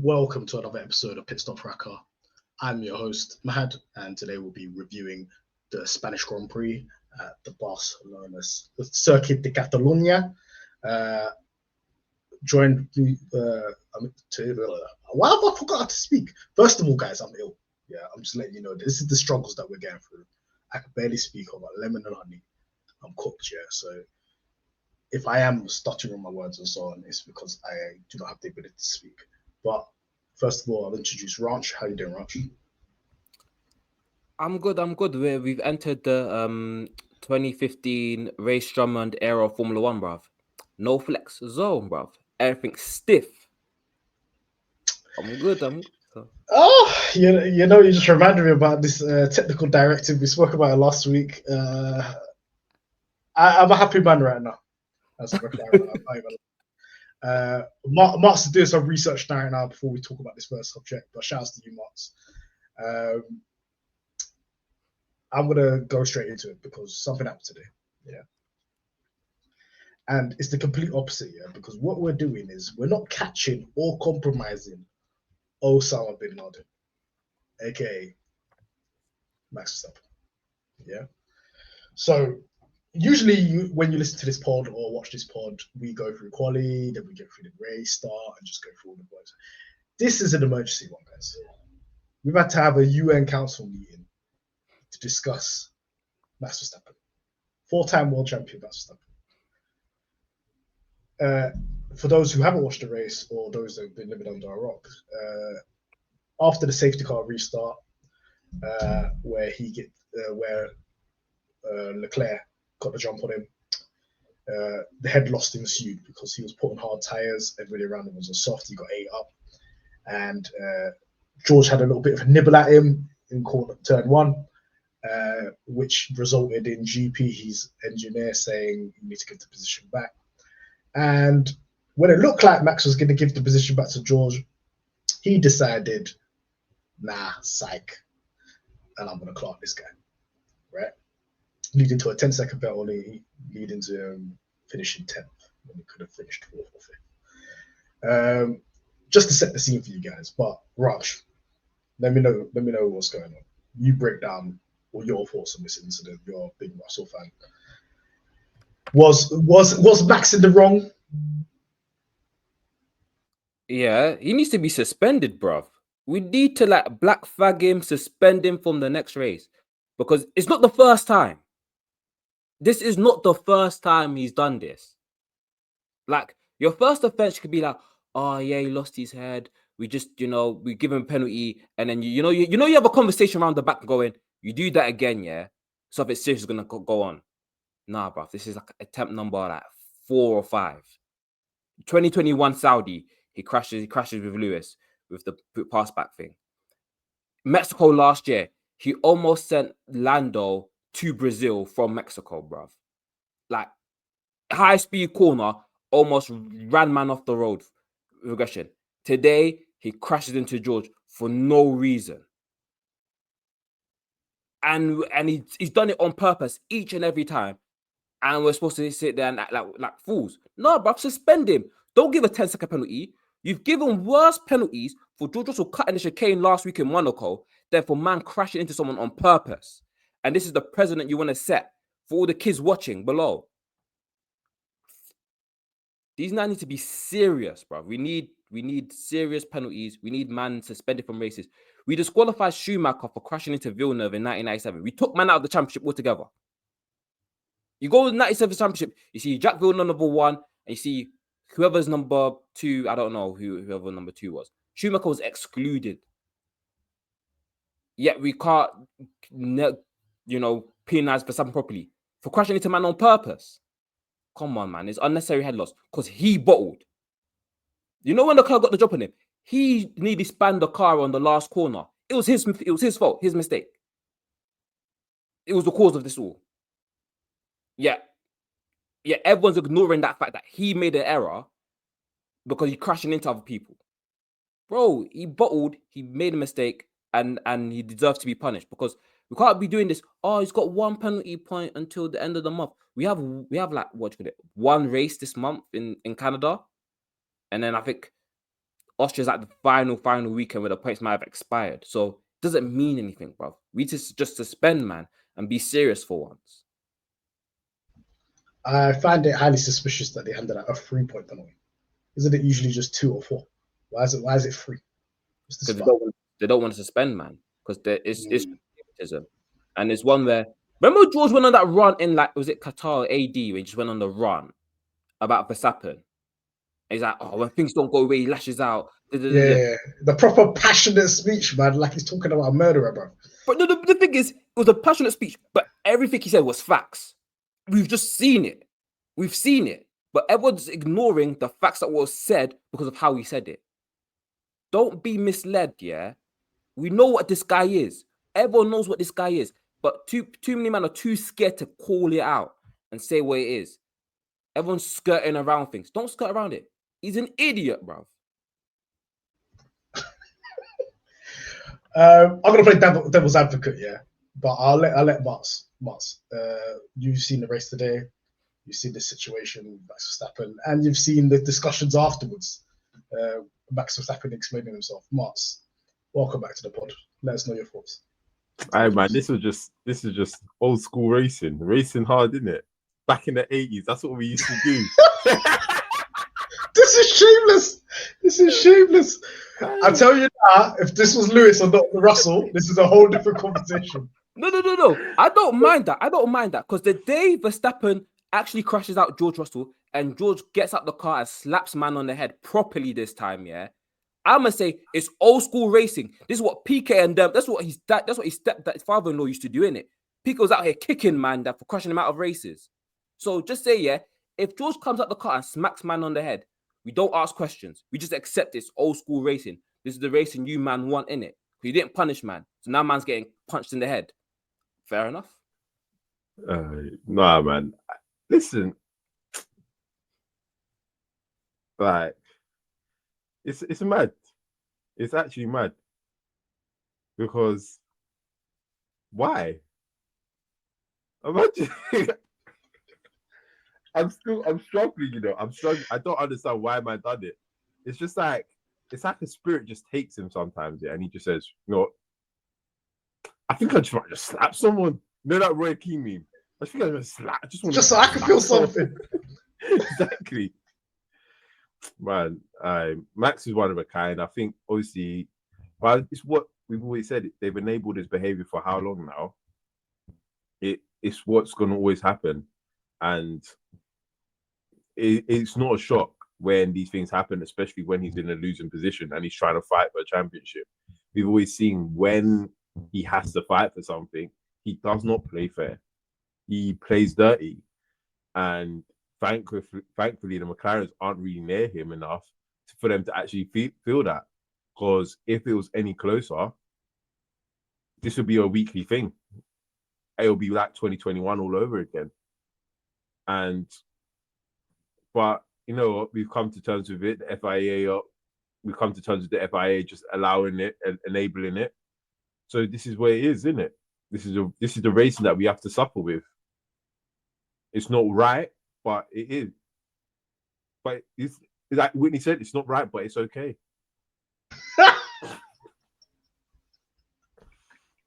welcome to another episode of Pitstop Fracas. I'm your host, Mahad, and today we'll be reviewing the Spanish Grand Prix at the Barcelona Circuit de Catalunya. Joined me why have I forgot to speak? First of all, guys, I'm ill. Yeah, I'm just letting you know this is the struggles that we're going through. I can barely speak over lemon and honey. I'm cooked, yeah. So if I am stuttering on my words and so on, it's because I do not have the ability to speak. But first of all, I'll introduce Ranch. How you doing, Ranch? I'm good. We've entered the 2015 race Drummond era of Formula One, bruv. No flex zone, bruv. Everything stiff. I'm good. Oh, you just reminded me about this technical directive. We spoke about it last week. I'm a happy man right now. That's a Martz is doing some research right now before we talk about this first subject, but shouts to you, Martz. I'm gonna go straight into it because something happened today. Yeah. And it's the complete opposite, yeah, because what we're doing is we're not catching or compromising Osama bin Laden, aka Max Verstappen. Yeah. So usually when you listen to this pod or watch this pod, we go through quali, then we go through the race start and just go through all the points. This is an emergency one, guys. We've had to have a UN Council meeting to discuss Max Verstappen, four-time world champion Max Verstappen. For those who haven't watched the race or those that have been living under a rock, after the safety car restart, where Leclerc got the jump on him, the head loss ensued because he was putting hard tires. Everybody around him was on soft. He got 8 up, and George had a little bit of a nibble at him in turn 1, which resulted in GP, his engineer, saying you need to give the position back. And when it looked like Max was going to give the position back to George, he decided, nah, psych, and I'm going to clock this guy, right? Leading to a 10-second penalty, leading to finishing 10th when he could have finished 4th or 5th. Just to set the scene for you guys, but Raj, let me know what's going on. You break down all your thoughts on this incident. You're a big Russell fan. Was Max in the wrong? Yeah, he needs to be suspended, bruv. We need to black flag him, suspend him from the next race, because it's not the first time. This is not the first time he's done this. Like, your first offense could be like, oh yeah, he lost his head. We just, we give him a penalty, and then you have a conversation around the back going, you do that again, yeah. Something serious is gonna go on. Nah, bruv, this is like attempt number 4 or 5. 2021 Saudi, he crashes with Lewis with the pass back thing. Mexico last year, he almost sent Lando to Brazil from Mexico, bruv. Like, high speed corner, almost ran man off the road. Regression. Today, he crashes into George for no reason. And he's done it on purpose each and every time. And we're supposed to sit there and act like fools. No, bruv, suspend him. Don't give a 10-second penalty. You've given worse penalties for George Russell cutting the chicane last week in Monaco than for man crashing into someone on purpose. And this is the precedent you want to set for all the kids watching below. These now need to be serious, bruv. We need serious penalties. We need man suspended from races. We disqualified Schumacher for crashing into Villeneuve in 1997. We took man out of the championship altogether. You go with the 97 championship, you see Jack Villeneuve number 1, and you see whoever's number 2, I don't know whoever number 2 was. Schumacher was excluded. Yet we can't, penalize Verstappen properly for crashing into man on purpose. Come on, man. It's unnecessary head loss because he bottled. You know when the car got the drop on him? He nearly spanned the car on the last corner. It was his fault, his mistake. It was the cause of this all. Yeah, everyone's ignoring that fact that he made an error because he's crashing into other people. Bro, he bottled, he made a mistake, and he deserves to be punished because we can't be doing this. Oh, he's got 1 penalty point until the end of the month. We have like, 1 race this month in Canada, and then I think Austria's like the final weekend where the points might have expired. So it doesn't mean anything, bro. We just suspend, man, and be serious for once. I find it highly suspicious that they handed out a 3-point penalty. Isn't it usually just 2 or 4? Why is it 3? Because they don't want to suspend, man. Because it's favoritism. And it's one where, remember George went on that run in, like, was it Qatar AD, where he just went on the run about Verstappen? He's like, oh, when things don't go away, he lashes out. Yeah, the proper passionate speech, man, like he's talking about a murderer, bro. But no, the thing is, it was a passionate speech, but everything he said was facts. We've just seen it. We've seen it. But everyone's ignoring the facts that was said because of how he said it. Don't be misled, yeah? We know what this guy is. Everyone knows what this guy is. But too many men are too scared to call it out and say what it is. Everyone's skirting around things. Don't skirt around it. He's an idiot, bro. I'm gonna play devil's advocate, yeah, but I'll let Martz. You've seen the race today. You've seen the situation, Max Verstappen, and you've seen the discussions afterwards. Max Verstappen explaining himself. Martz, welcome back to the pod. Let us know your thoughts. Hey man, this is just old school racing hard, isn't it? Back in the 80s, that's what we used to do. This is shameless. I tell you now, if this was Lewis or not Russell, this is a whole different conversation. No. I don't mind that. Because the day Verstappen actually crashes out George Russell and George gets out the car and slaps man on the head properly this time, yeah, I'm gonna say it's old school racing. This is what PK and them. That's what his father-in-law used to do, innit? PK was out here kicking man that for crashing him out of races. So just say, yeah, if George comes out the car and smacks man on the head, we don't ask questions. We just accept this old school racing. This is the racing you man want, innit? You didn't punish man, so now man's getting punched in the head. Fair enough. Nah, man. Listen, like it's mad. It's actually mad because why? Imagine. I'm struggling, you know. I'm struggling. I don't understand why man done it. It's just like a spirit just takes him sometimes, yeah, and he just says, you know, I think I just want to slap someone. You know that Roy Keane meme? I think I just slap. Just so I can feel something. Exactly. Man, Max is one of a kind. I think obviously, but it's what we've always said. They've enabled his behavior for how long now? It's what's going to always happen, and it's not a shock when these things happen, especially when he's in a losing position and he's trying to fight for a championship. We've always seen when he has to fight for something, he does not play fair. He plays dirty, and thankfully, the McLarens aren't really near him enough for them to actually feel that. Because if it was any closer, this would be a weekly thing. It'll be like 2021 all over again. But you know what? We've come to terms with it. The FIA we've come to terms with the FIA just allowing it and enabling it. So this is where it is, isn't it? This is the racing that we have to suffer with. It's not right, but it is. But it's like Whitney said, it's not right, but it's okay.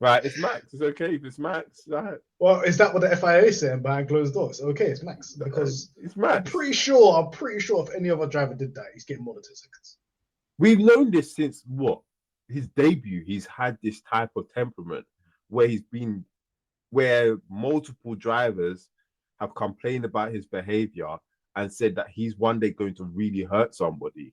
Right, it's Max. It's okay if it's Max. Right. Well, is that what the FIA is saying behind closed doors? Okay, it's Max because it's Max. I'm pretty sure if any other driver did that, he's getting more than 10 seconds. We've known this since what? His debut. He's had this type of temperament where multiple drivers have complained about his behavior and said that he's one day going to really hurt somebody.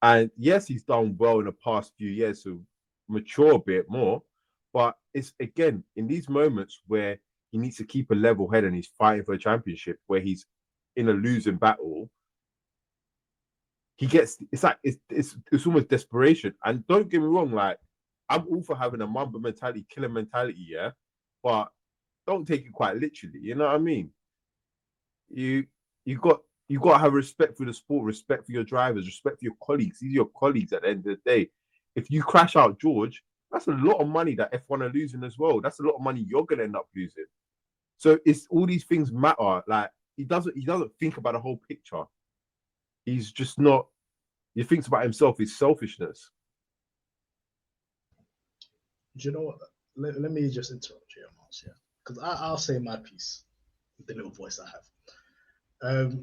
And yes, he's done well in the past few years to mature a bit more. But it's, again, in these moments where he needs to keep a level head and he's fighting for a championship, where he's in a losing battle, it's almost desperation. And don't get me wrong, like, I'm all for having a Mamba mentality, killer mentality, yeah? But don't take it quite literally, you know what I mean? You got to have respect for the sport, respect for your drivers, respect for your colleagues. These are your colleagues at the end of the day. If you crash out George, that's a lot of money that F1 are losing as well. That's a lot of money you're going to end up losing. So it's all these things matter. Like, he doesn't think about the whole picture. He's just not He thinks about himself, his selfishness. Do you know what? Let me just interrupt you, Martz, yeah, because I'll say my piece with the little voice I have.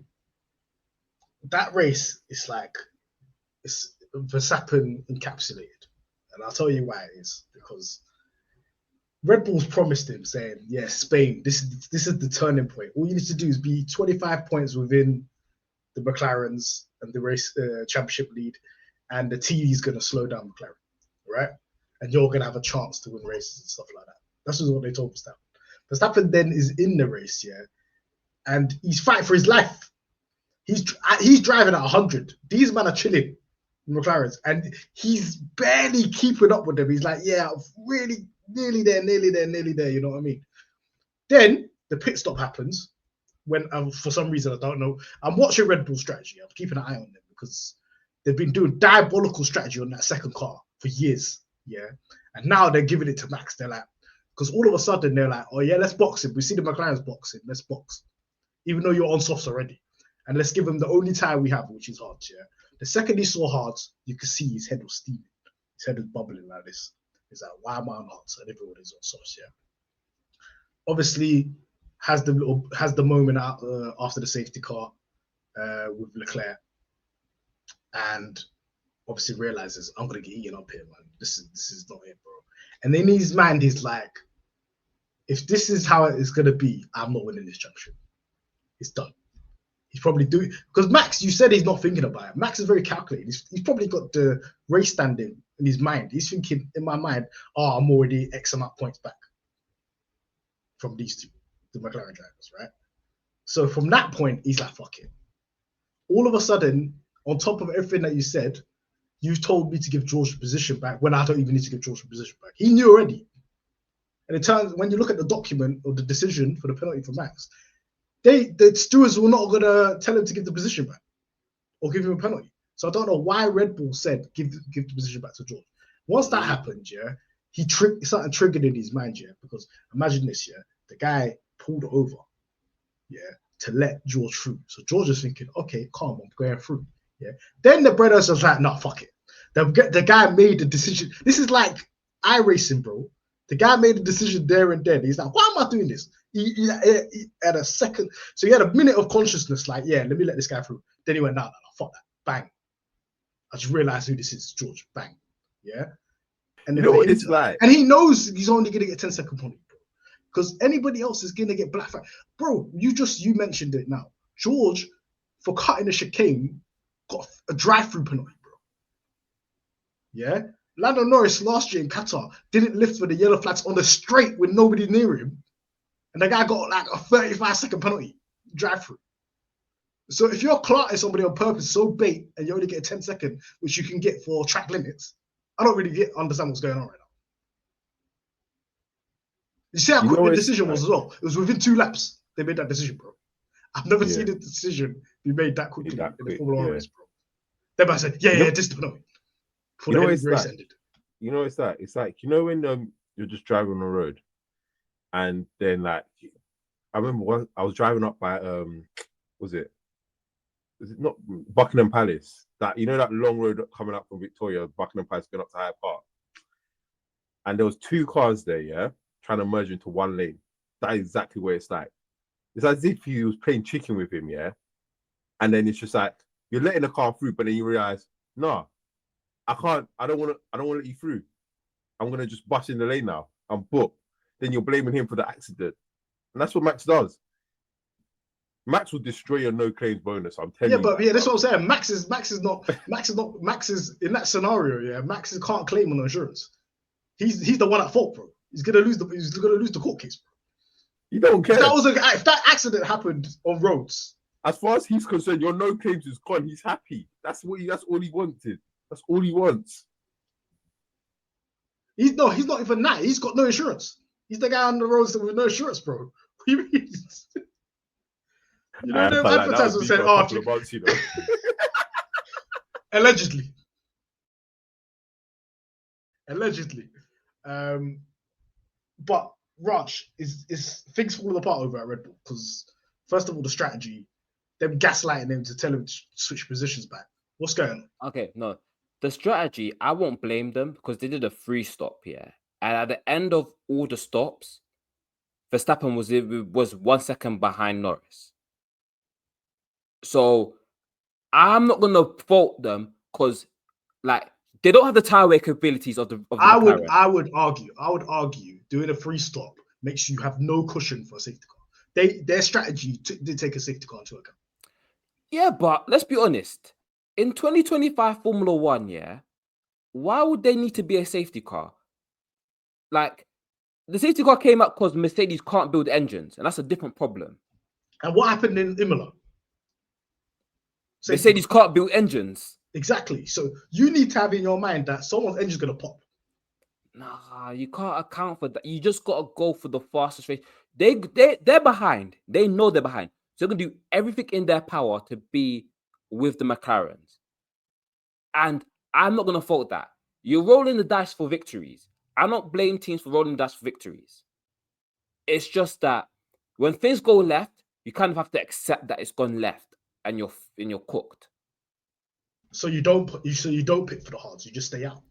That race is like it's Verstappen encapsulated, and I'll tell you why it is, because Red Bull's promised him saying, "Yeah, Spain, this is the turning point. All you need to do is be 25 points within the McLarens and the race championship lead, and the TD is going to slow down McLaren, right? And you're going to have a chance to win races and stuff like that." That's what they told Verstappen. Verstappen then is in the race, yeah, and he's fighting for his life. He's driving at 100. These men are chilling in McLarens, and he's barely keeping up with them. He's like, yeah, really nearly there. You know what I mean? Then the pit stop happens when, for some reason, I don't know. I'm watching Red Bull strategy. I'm keeping an eye on them because they've been doing diabolical strategy on that second car for years. Yeah, and now they're giving it to Max. They're like, because all of a sudden they're like, oh yeah, let's box him. We see the McLaren's boxing. Let's box, even though you're on softs already. And let's give him the only tie we have, which is Hards, yeah? The second he saw Hards, you could see his head was steaming. His head was bubbling like this. He's like, why am I on Hards? And everyone is on softs, yeah? Obviously, has the moment out, after the safety car with Leclerc. And obviously realizes, I'm going to get eaten up here, man. This is not it, bro. And in his mind, he's like, if this is how it's going to be, I'm not winning this championship. It's done. He's probably doing, because Max, you said he's not thinking about it. Max is very calculated. He's probably got the race standing in his mind. He's thinking, in my mind, oh, I'm already X amount of points back from these two, the McLaren drivers, right? So from that point, he's like, fuck it. All of a sudden, on top of everything that you said, you've told me to give George the position back when I don't even need to give George the position back. He knew already. And it turns, when you look at the document or the decision for the penalty for Max, the stewards were not going to tell him to give the position back or give him a penalty. So I don't know why Red Bull said give the position back to George. Once that happened, yeah, something triggered in his mind, yeah, because imagine this, yeah, the guy pulled over, yeah, to let George through. So George is thinking, okay, calm, I'm going through, yeah. Then the brothers was like, no, fuck it. The guy made the decision. This is like iRacing, bro. The guy made the decision there and then. He's like, why am I doing this? He had a second, so he had a minute of consciousness, like, yeah, let me let this guy through. Then he went, no, fuck that. Bang. I just realized who this is, George. Bang. Yeah. And you know what it's like? And he knows he's only going to get 10-second penalty, bro. Because anybody else is going to get black flag. Bro, you mentioned it now. George, for cutting the chicane, got a drive-through penalty, bro. Yeah. Lando Norris last year in Qatar didn't lift for the yellow flags on the straight with nobody near him. And the guy got like a 35-second penalty drive-through. So if you're clarting somebody on purpose, so bait, and you only get a 10-second, which you can get for track limits, I don't really understand what's going on right now. You see how quick the decision was as well? It was within 2 laps they made that decision, bro. I've never seen a decision be made that quickly in the Formula 1 race, bro. Then I said, yeah, this is the penalty. You know it's like, ended. You know it's like? It's like, you know when you're just driving on the road, and then like, I remember I was driving up by was it not Buckingham Palace? That, you know, that long road coming up from Victoria, Buckingham Palace going up to Hyde Park, and there was 2 cars there, yeah, trying to merge into one lane. That is exactly what it's like. It's as if he was playing chicken with him, yeah. And then it's just like you're letting the car through, but then you realize, no, I can't. I don't want to let you through. I'm gonna just bust in the lane now. I'm booked. Then you're blaming him for the accident, and that's what Max does. Max will destroy your no claims bonus. I'm telling you. Yeah, but that's what I'm saying. Max is in that scenario. Yeah, Max can't claim on insurance. He's the one at fault, bro. He's gonna lose the court case, bro. You don't care. If that accident happened on roads, as far as he's concerned, your no claims is gone. He's happy. That's all he wanted. That's all he wants. He's not even that. He's got no insurance. He's the guy on the roads with no insurance, bro. You know, the advertisement said, months, you know? Allegedly. But Raj is things falling apart over at Red Bull because, first of all, the strategy, them gaslighting him to tell him to switch positions back. What's going on? Okay, no. The strategy, I won't blame them because they did a free stop here. And at the end of all the stops, Verstappen was 1 second behind Norris. So I'm not gonna fault them because like they don't have the tire capabilities of the McLaren. I would argue doing a free stop makes you have no cushion for a safety car. Their strategy did take a safety car into account. Yeah, but let's be honest. In 2025 Formula One, yeah, why would they need to be a safety car? Like, the safety car came up because Mercedes can't build engines, and that's a different problem. And what happened in Imola? Mercedes can't build engines. Exactly. So you need to have in your mind that someone's engine's gonna pop. Nah, you can't account for that. You just gotta go for the fastest race. They're behind. They know they're behind. So they're gonna do everything in their power to be with the McLarens. And I'm not gonna fault that. You're rolling the dice for victories. I don't blame teams for rolling the dice for victories. It's just that when things go left, you kind of have to accept that it's gone left and you're cooked. So you don't pick for the hards. You just stay out.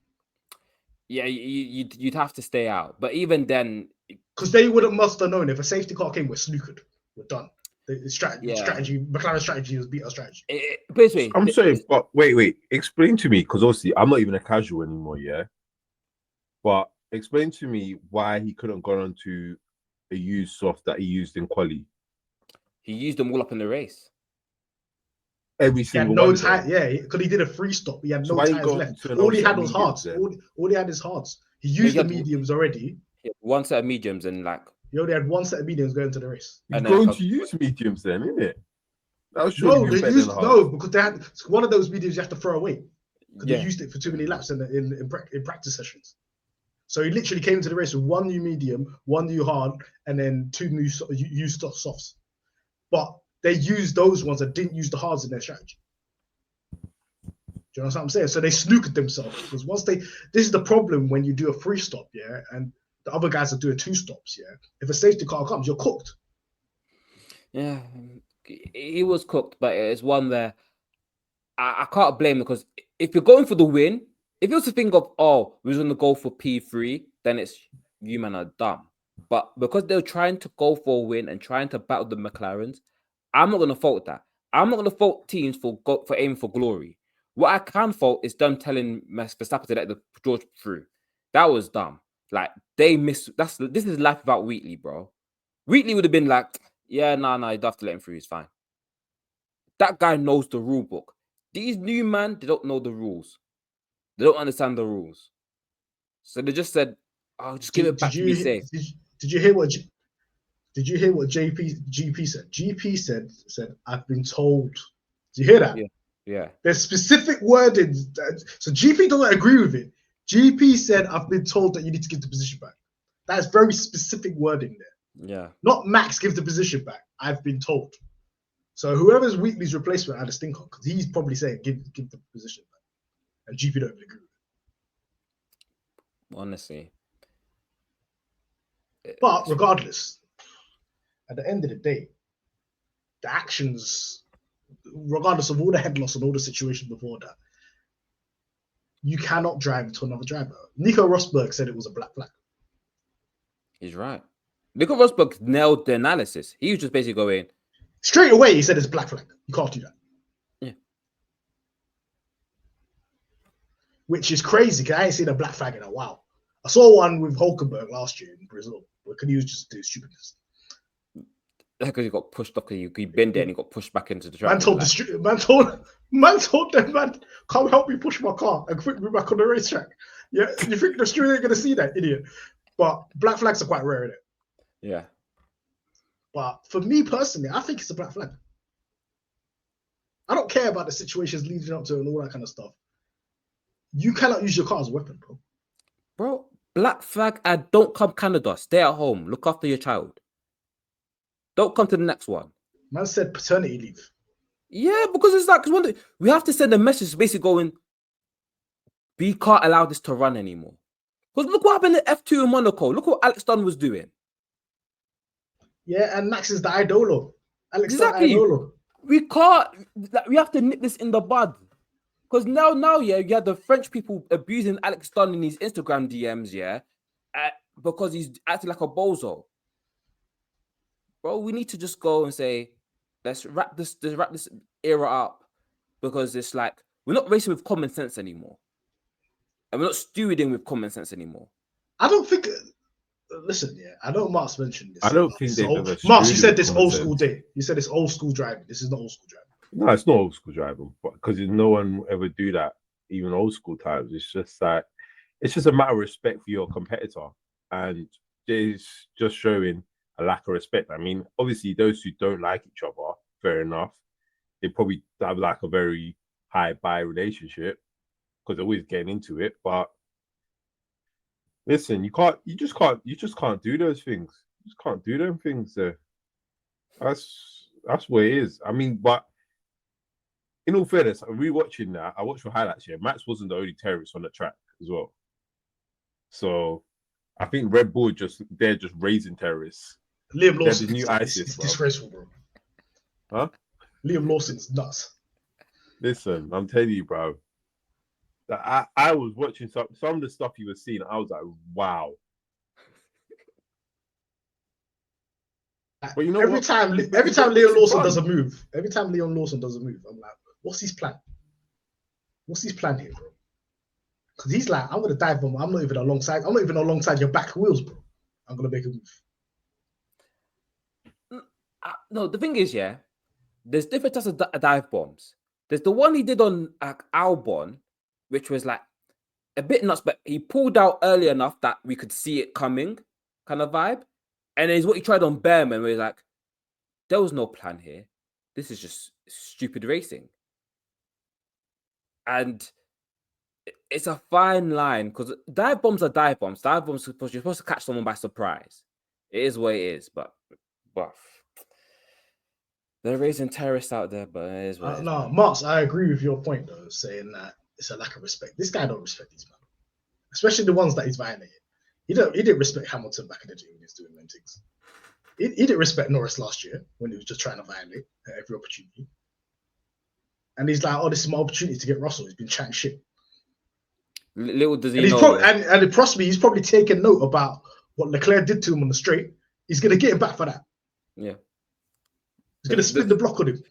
Yeah, you'd have to stay out. But even then, because they must have known if a safety car came, we're snookered. We're done. The strategy, McLaren's strategy was beat our strategy. Basically, I'm saying, but wait. Explain to me, because obviously I'm not even a casual anymore, yeah? But explain to me why he couldn't go on to a used soft that he used in quali. He used them all up in the race. Every single one. Yeah, because he did a free stop. He had no tires left. All he had was hards. All he had is hards. He used the mediums already. One set of mediums and like he only had one set of mediums going to the race. He's going to use mediums then, isn't it? That was because they had one of those mediums you have to throw away because they used it for too many laps in practice sessions. So he literally came to the race with one new medium, one new hard, and then two new used softs. But they used those ones that didn't use the hards in their strategy. Do you know what I'm saying? So they snookered themselves because this is the problem when you do a free stop, yeah, and the other guys are doing two stops, yeah. If a safety car comes, you're cooked. Yeah, he was cooked, but it's one where I can't blame him because if you're going for the win, if you was to think of, we was going to go for P3, then it's you man are dumb. But because they're trying to go for a win and trying to battle the McLarens, I'm not going to fault that. I'm not going to fault teams for aiming for glory. What I can fault is them telling Verstappen to let the George through. That was dumb. Like, they missed. This is life without Wheatley, bro. Wheatley would have been like, yeah, no, you don't have to let him through. He's fine. That guy knows the rule book. These new man, they don't know the rules. They don't understand the rules. So they just said, just give it back to be safe. Did you hear what GP said? GP said, I've been told. Do you hear that? Yeah. There's specific wording. So GP doesn't agree with it. GP said, I've been told that you need to give the position back. That's very specific wording there. Yeah. Not Max give the position back. I've been told. So whoever's Wheatley's replacement, I had a stink on because he's probably saying give the position back. And GP don't agree with it. Honestly. But regardless, at the end of the day, the actions, regardless of all the head loss and all the situations before that, you cannot drive to another driver. Nico Rosberg said it was a black flag. He's right. Nico Rosberg nailed the analysis. He was just basically going straight away. He said it's black flag. You can't do that. Yeah. Which is crazy because I ain't seen a black flag in a while. I saw one with Hulkenberg last year in Brazil, but he was just doing stupidness. Because he got pushed up, he been there and he got pushed back into the track. Man told them, man, come help me push my car and put me back on the racetrack. Yeah, you think the street ain't gonna see that, idiot? But black flags are quite rare, isn't it? Yeah. But for me personally, I think it's a black flag. I don't care about the situations leading up to it and all that kind of stuff. You cannot use your car as a weapon, bro. Bro, black flag and don't come Canada. Stay at home. Look after your child. Don't come to the next one. Man said paternity leave. Yeah, because it's like, we have to send a message basically going, we can't allow this to run anymore. Because look what happened at F2 in Monaco. Look what Alex Dunn was doing. Yeah, and Max is the idolo. Exactly. We can't, we have to nip this in the bud. Because now, yeah, you have the French people abusing Alex Dunn in his Instagram DMs, yeah, because he's acting like a bozo. Bro, we need to just go and say, let's wrap this era up, because it's like we're not racing with common sense anymore, and we're not stewarding with common sense anymore. I don't think. Listen, yeah, I know Martz mentioned this. I don't think they've ever. Martz, you said this common old sense. school day. You said it's old school driving. This is not old school driving. No, it's not old school driving, but because no one will ever do that, even old school times. It's just like it's just a matter of respect for your competitor, and it's just showing a lack of respect. I mean, obviously, those who don't like each other, fair enough. They probably have like a very high-buy relationship because they're always getting into it. But listen, you just can't do those things. You just can't do them things there. That's what it is. I mean, but in all fairness, I'm rewatching that. I watched the highlights here. Max wasn't the only terrorist on the track as well. So I think Red Bull they're just raising terrorists. Liam Lawson, the new ISIS, it's bro. disgraceful, bro. Huh? Liam Lawson's nuts. Listen, I'm telling you, bro. That I was watching some of the stuff you were seeing. I was like, wow. But you know every time Leon Lawson does a move, I'm like, what's his plan? What's his plan here, bro? Because he's like, I'm gonna dive bomb. I'm not even alongside your back wheels, bro. I'm gonna make a move. No, the thing is, yeah, there's different types of dive bombs. There's the one he did on Albon, which was like a bit nuts, but he pulled out early enough that we could see it coming, kind of vibe. And it's what he tried on Behrman, where he's like, there was no plan here. This is just stupid racing. And it's a fine line, because dive bombs are dive bombs. Dive bombs, you're supposed to catch someone by surprise. It is what it is, but they're raising terrorists out there, but it is what it is. No, Martz, I agree with your point, though, saying that it's a lack of respect. This guy don't respect these men, especially the ones that he's violated. He didn't respect Hamilton back in the day when he was doing them things. He didn't respect Norris last year when he was just trying to violate at every opportunity. And he's like, oh, this is my opportunity to get Russell. He's been chatting shit. Little does he know. And trust me, he's probably taken note about what Leclerc did to him on the straight. He's going to get him back for that. Yeah. He's going to spin the block on him.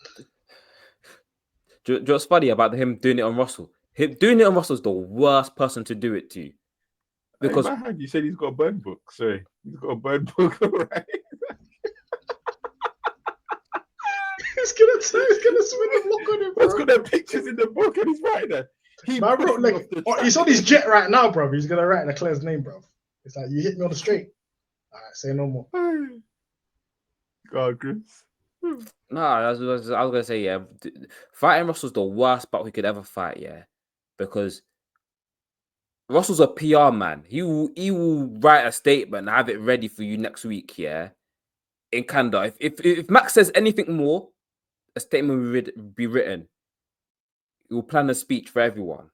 Do you know what's funny about him doing it on Russell? Him doing it on Russell is the worst person to do it to. Because Mahad, you said he's got a burn book. Sorry, he's got a burn book, all right? He's gonna spin the block on him, bro. He's got their pictures in the book and he's right there. He's on his jet right now, bro. He's gonna write Leclerc's name, bro. It's like, you hit me on the straight. All right, say no more. God, Chris. No, I was gonna say, yeah, fighting Russell's the worst but we could ever fight, yeah, because Russell's a PR man. He will write a statement and have it ready for you next week, yeah, in Canada. If Max says anything more, a statement will be written. He will plan a speech for everyone.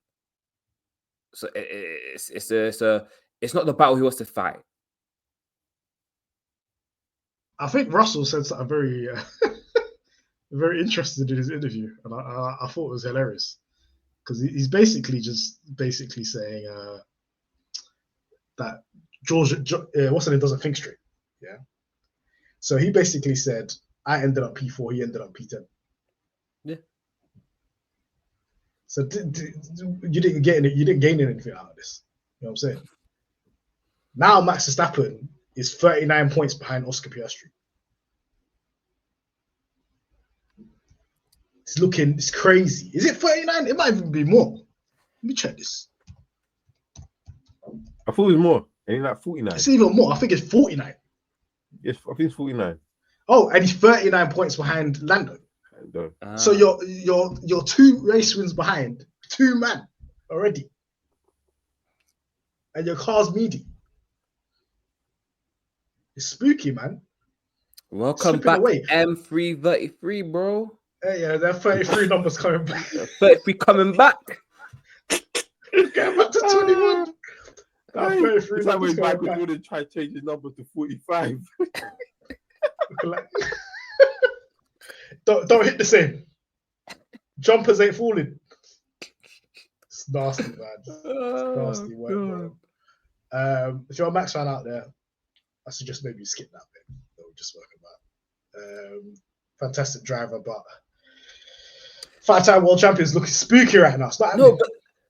So it's not the battle he wants to fight. I think Russell said something very, very interesting in his interview, and I thought it was hilarious because he's basically saying that George what's the name doesn't think straight, yeah. So he basically said, I ended up P4, he ended up P10. Yeah. So you didn't gain anything out of this. You know what I'm saying? Now Max Verstappen is 39 points behind Oscar Piastri. It's crazy. Is it 39? It might even be more. Let me check this. I thought it was more. Ain't like 49. It's even more. I think it's 49. Yes, I think it's 49. Oh, and he's 39 points behind Lando. So you're 2 race wins behind, 2 man already. And your car's meaty. It's spooky, man. Welcome back to M333, bro. Yeah, there are 33 numbers coming back. 33 coming back. Getting back to 21. It's like when Michael Jordan tried to change his number to 45. Don't hit the same. Jumpers ain't falling. nasty, man. It's nasty work, bro. If you're a Max fan out there, I suggest maybe skip that bit that we just spoke about. Fantastic driver, but 5-time world champions looking spooky right now. It's not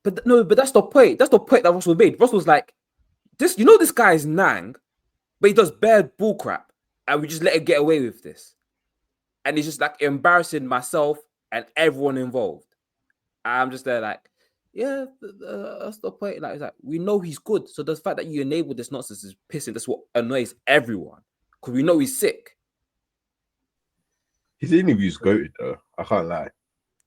but that's the point. That's the point that Russell made. Russell's like, this guy is Nang, but he does bare bullcrap, and we just let him get away with this. And he's just like embarrassing myself and everyone involved. I'm just there like, yeah, that's the point. Like, it's like, we know he's good. So the fact that you enable this nonsense is pissing. That's what annoys everyone. Because we know he's sick. His interview's goated though. I can't lie.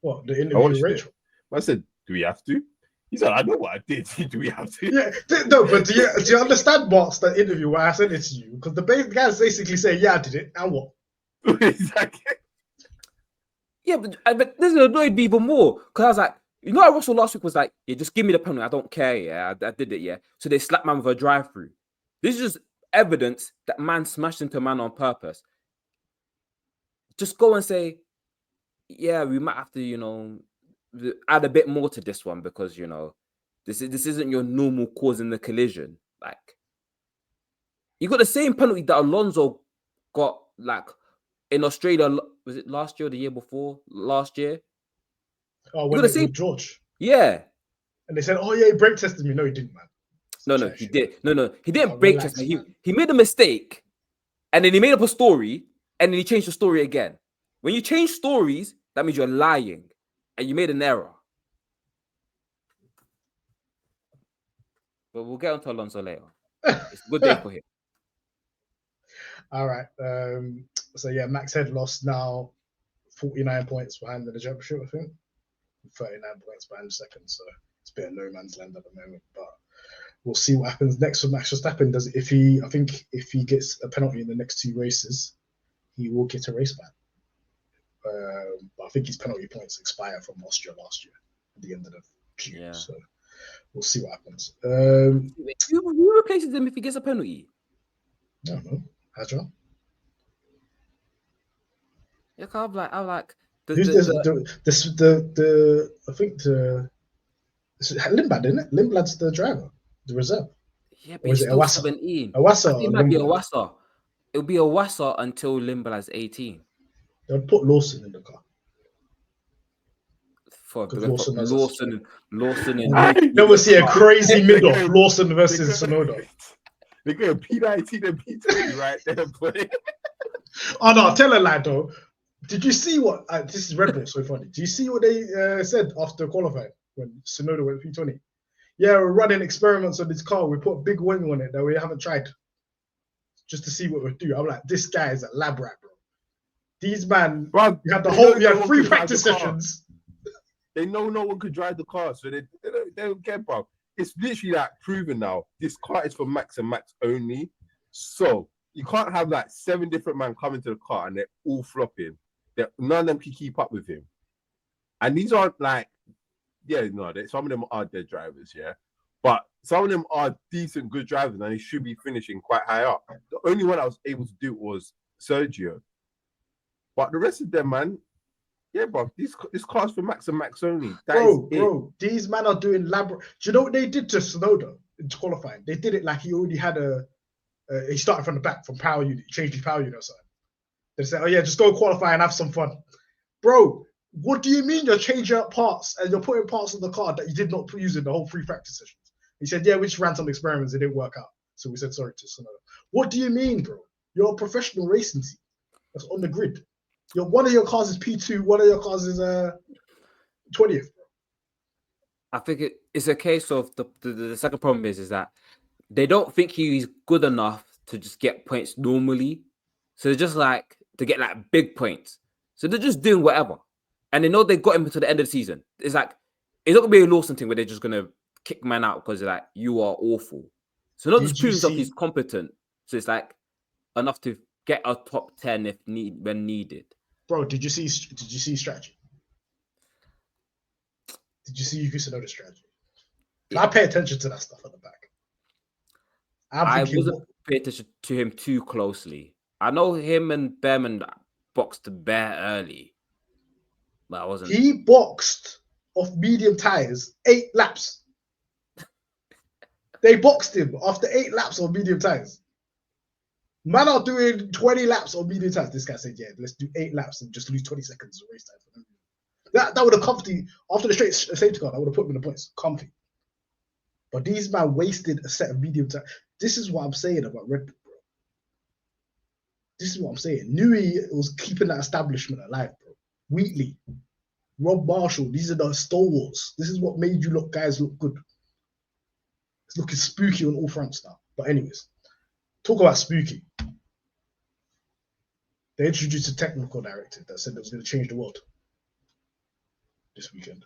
What, the interview with Rachel? I said, do we have to? He said, I know what I did. Do we have to? Yeah, no, but do you understand, Martz, that interview where I sent it to you? Because the guy's basically saying, yeah, I did it, and what? Exactly. Yeah, but this annoyed me even more. Because I was like, you know how Russell last week was like, yeah, just give me the penalty. I don't care, yeah, I did it, yeah. So they slapped man with a drive-through. This is just evidence that man smashed into a man on purpose. Just go and say, yeah, we might have to, add a bit more to this one because, this isn't your normal cause in the collision. Like, you got the same penalty that Alonso got, like, in Australia. Was it last year or the year before? Last year? Oh, when they with George. Yeah. And they said, oh, yeah, he brake tested me. No, he didn't, man. No, he did. No, he didn't brake test me. He made a mistake, and then he made up a story, and then he changed the story again. When you change stories, that means you're lying, and you made an error. But we'll get onto Alonso later. It's a good day for him. All right. So, yeah, Max Head lost now 49 points behind the championship, I think. 39 points behind the second. So it's a bit of no man's land at the moment. But we'll see what happens next with Max Verstappen. I think if he gets a penalty in the next 2 races, he will get a race ban. But I think his penalty points expire from Austria last year at the end of June. Yeah. So we'll see what happens. Who replaces him if he gets a penalty? I don't know. Hadra? Yeah, I'm like who's I think it's Lindblad, isn't it? Lindblad's the driver, the reserve. Yeah, but he's still 17. Awasa. It might be Awasa. It'll be Awasa until Lindblad's 18. They'll put Lawson in the car. Lawson in. Then we'll see a crazy mid-off Lawson versus Sonoda. They're going P19 and P20 right there, boy. Oh no, tell a lie though. Did you see what? This is Red Bull, so funny. Do you see what they said after qualifying when Sonoda went P20? Yeah, we're running experiments on this car. We put a big wing on it that we haven't tried, just to see what we'll do. I'm like, this guy is a lab rat, bro. These man, you had you had 3 practice sessions. They know no one could drive the car, so they don't care, bro. It's literally like proven now. This car is for Max and Max only. So you can't have like 7 different men coming to the car and they're all flopping. None of them can keep up with him. And these aren't like, some of them are dead drivers, yeah. But some of them are decent, good drivers, and they should be finishing quite high up. The only one I was able to do was Sergio. But the rest of them, man, yeah, bro, this car's for Max and Max only. Bro, these men are doing do you know what they did to Sonoda in qualifying? They did it like he already had he started from the back, from power unit, he changed his power unit or something. They said, oh yeah, just go qualify and have some fun. Bro, what do you mean you're changing up parts and you're putting parts on the car that you did not use in the whole 3 practice sessions? He said, yeah, we just ran some experiments, it didn't work out. So we said sorry to Sonoda. What do you mean, bro? You're a professional racing team that's on the grid. One of your cars is P2, one of your cars is 20th, bro. I think it's a case of the second problem is that they don't think he's good enough to just get points normally. So they're just like to get like big points. So they're just doing whatever. And they know they got him to the end of the season. It's like, it's not going to be a Lawson thing where they're just going to kick man out because they're like, you are awful. So not just proving that he's competent. So it's like enough to get a top 10 when needed. Bro, did you see strategy? Did you see Yuki Tsunoda's strategy? Yeah. I pay attention to that stuff at the back. I wasn't paying attention to him too closely. I know him and Behrman boxed bare early, but I wasn't. He boxed off medium tires, 8 laps. They boxed him after 8 laps on medium tires. Man are doing 20 laps on medium tires. This guy said, yeah, let's do 8 laps and just lose 20 seconds of race time. That would have comfy, after the straight safety car, that would have put him in the points. Comfy. But these man wasted a set of medium tires. This is what I'm saying about Red Bull, bro. This is what I'm saying. Newey was keeping that establishment alive, bro. Wheatley, Rob Marshall, these are the stalwarts. This is what made you guys look good. It's looking spooky on all fronts now. But anyways, talk about spooky. They introduced a technical directive that said it was going to change the world this weekend.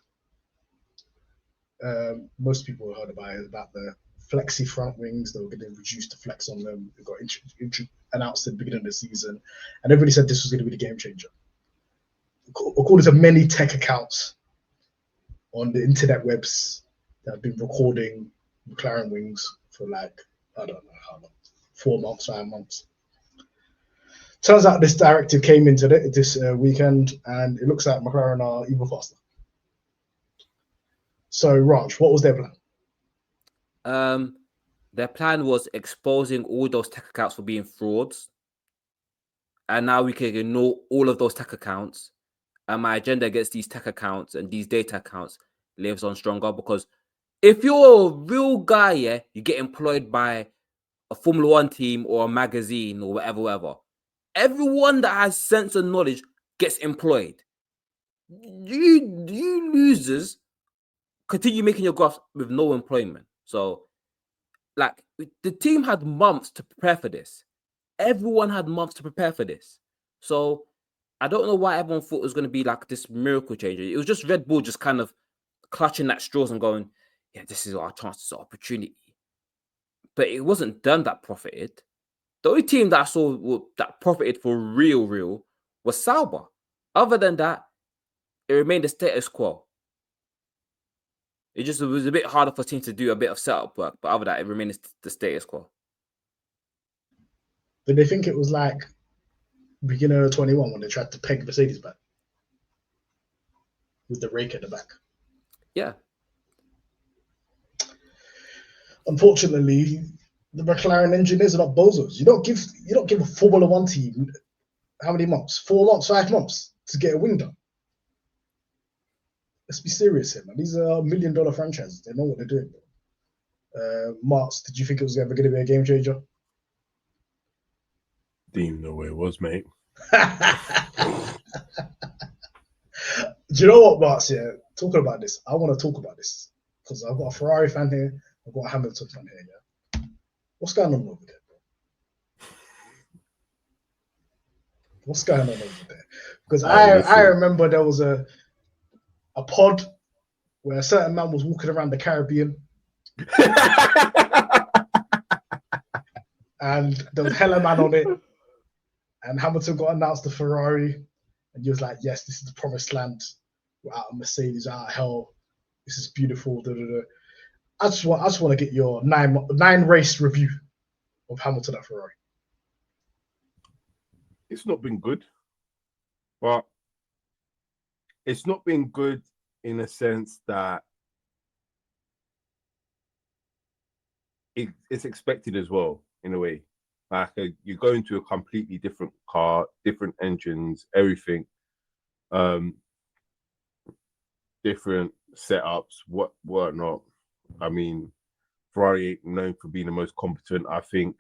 Most people heard about the flexi front wings. They were going to reduce the flex on them. It got announced at the beginning of the season, and everybody said this was going to be the game changer. According to many tech accounts on the internet webs that have been recording McLaren wings for like, I don't know how long, 4 months, 5 months. Turns out this directive came into this weekend, and it looks like McLaren are even faster. So, Raj, what was their plan? Their plan was exposing all those tech accounts for being frauds. And now we can ignore all of those tech accounts. And my agenda against these tech accounts and these data accounts lives on stronger, because if you're a real guy, yeah, you get employed by a Formula One team or a magazine or whatever. Everyone that has sense and knowledge gets employed. You losers continue making your graphs with no employment. So, like, the team had months to prepare for this. Everyone had months to prepare for this. So, I don't know why everyone thought it was going to be like this miracle changer. It was just Red Bull just kind of clutching at straws and going, yeah, this is our chance, this opportunity. But it wasn't done that profited. The only team that I saw that profited for real was Sauber. Other than that, it remained the status quo. It was a bit harder for teams to do a bit of setup work, but other than that, it remained the status quo. Did they think it was like beginning of 21 when they tried to peg Mercedes back with the rake at the back? Yeah. Unfortunately, the McLaren engineers are not bozos. You don't give a Formula One team how many months? 4 months, 5 months to get a wing done. Let's be serious here, man. These are $1 million franchises. They know what they're doing. Martz, did you think it was ever going to be a game changer? Didn't even know where it was, mate. Do you know what, Martz? Yeah, talking about this, I want to talk about this because I've got a Ferrari fan here, I've got a Hamilton fan here. Yeah, what's going on over there, bro? What's going on over there? Because I remember there was a pod where a certain man was walking around the Caribbean. And there was hella man on it. And Hamilton got announced to Ferrari. And he was like, yes, this is the promised land. We're out of Mercedes, out of hell. This is beautiful. Da, da, da. I just want to get your nine race review of Hamilton at Ferrari. It's not been good. But it's not been good in a sense that it's expected as well, in a way. Like you go into a completely different car, different engines, everything, different setups, whatnot. I mean, Ferrari ain't known for being the most competent. I think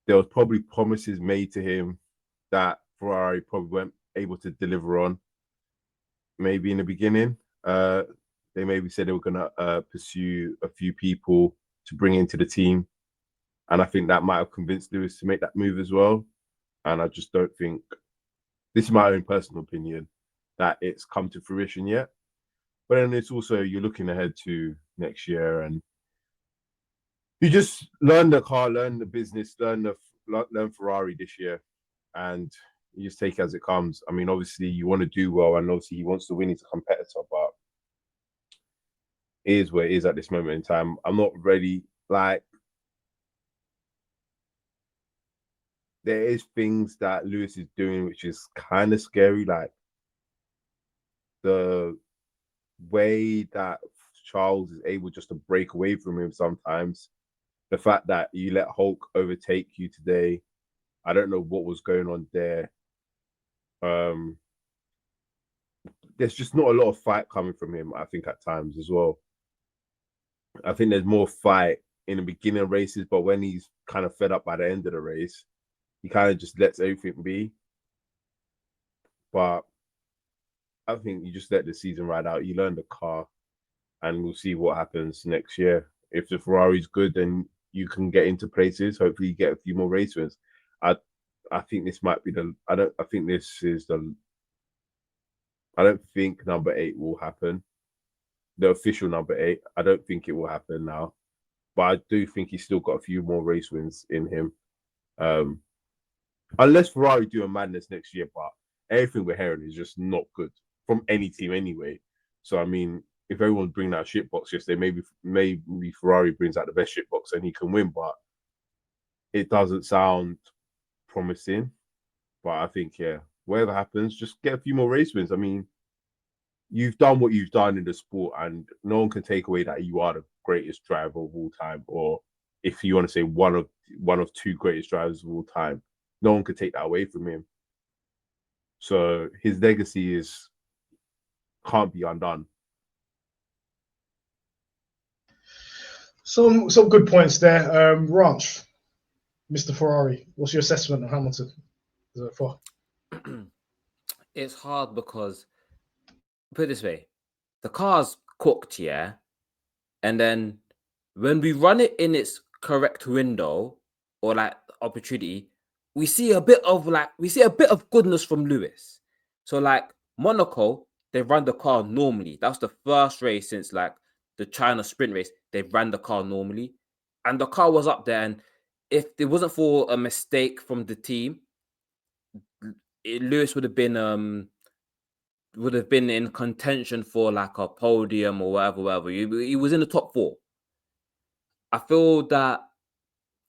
there was probably promises made to him that Ferrari probably weren't able to deliver on. Maybe in the beginning, they maybe said they were going to pursue a few people to bring into the team. And I think that might have convinced Lewis to make that move as well. And I just don't think, this is my own personal opinion, that it's come to fruition yet. But then it's also, you're looking ahead to next year and you just learn the car, learn the business, learn Ferrari this year. And you just take it as it comes. I mean, obviously you want to do well and obviously he wants to win, he's a competitor, but it is where it is at this moment in time. I'm not ready, like, there is things that Lewis is doing which is kind of scary, like the way that Charles is able just to break away from him sometimes. The fact that you let Hulk overtake you today, I don't know what was going on there. There's just not a lot of fight coming from him, I think, at times as well. I think there's more fight in the beginning of races, but when he's kind of fed up by the end of the race, he kind of just lets everything be. But I think you just let the season ride out. You learn the car, and we'll see what happens next year. If the Ferrari's good, then you can get into places. Hopefully, you get a few more race wins. I think this might be the. I think this is the. I don't think number 8 will happen. The official number 8. I don't think it will happen now, but I do think he's still got a few more race wins in him. Unless Ferrari do a madness next year, but everything we're hearing is just not good from any team anyway. So I mean, if everyone's bringing out shit box yesterday, maybe Ferrari brings out the best shit box and he can win, but it doesn't sound promising. But I think, yeah, whatever happens, just get a few more race wins. I mean, you've done what you've done in the sport, and no one can take away that you are the greatest driver of all time, or if you want to say one of 2 greatest drivers of all time, no one could take that away from him. So his legacy can't be undone. Some good points there. Ranch, Mr. Ferrari, what's your assessment of Hamilton so far? It's hard because, put it this way, the car's cooked, yeah, and then when we run it in its correct window or like opportunity, we see a bit of goodness from Lewis. So like Monaco, they run the car normally. That was the first race since like the China sprint race. They ran the car normally, and the car was up there. And if it wasn't for a mistake from the team, Lewis would have been in contention for like a podium or whatever. He was in the top 4. I feel that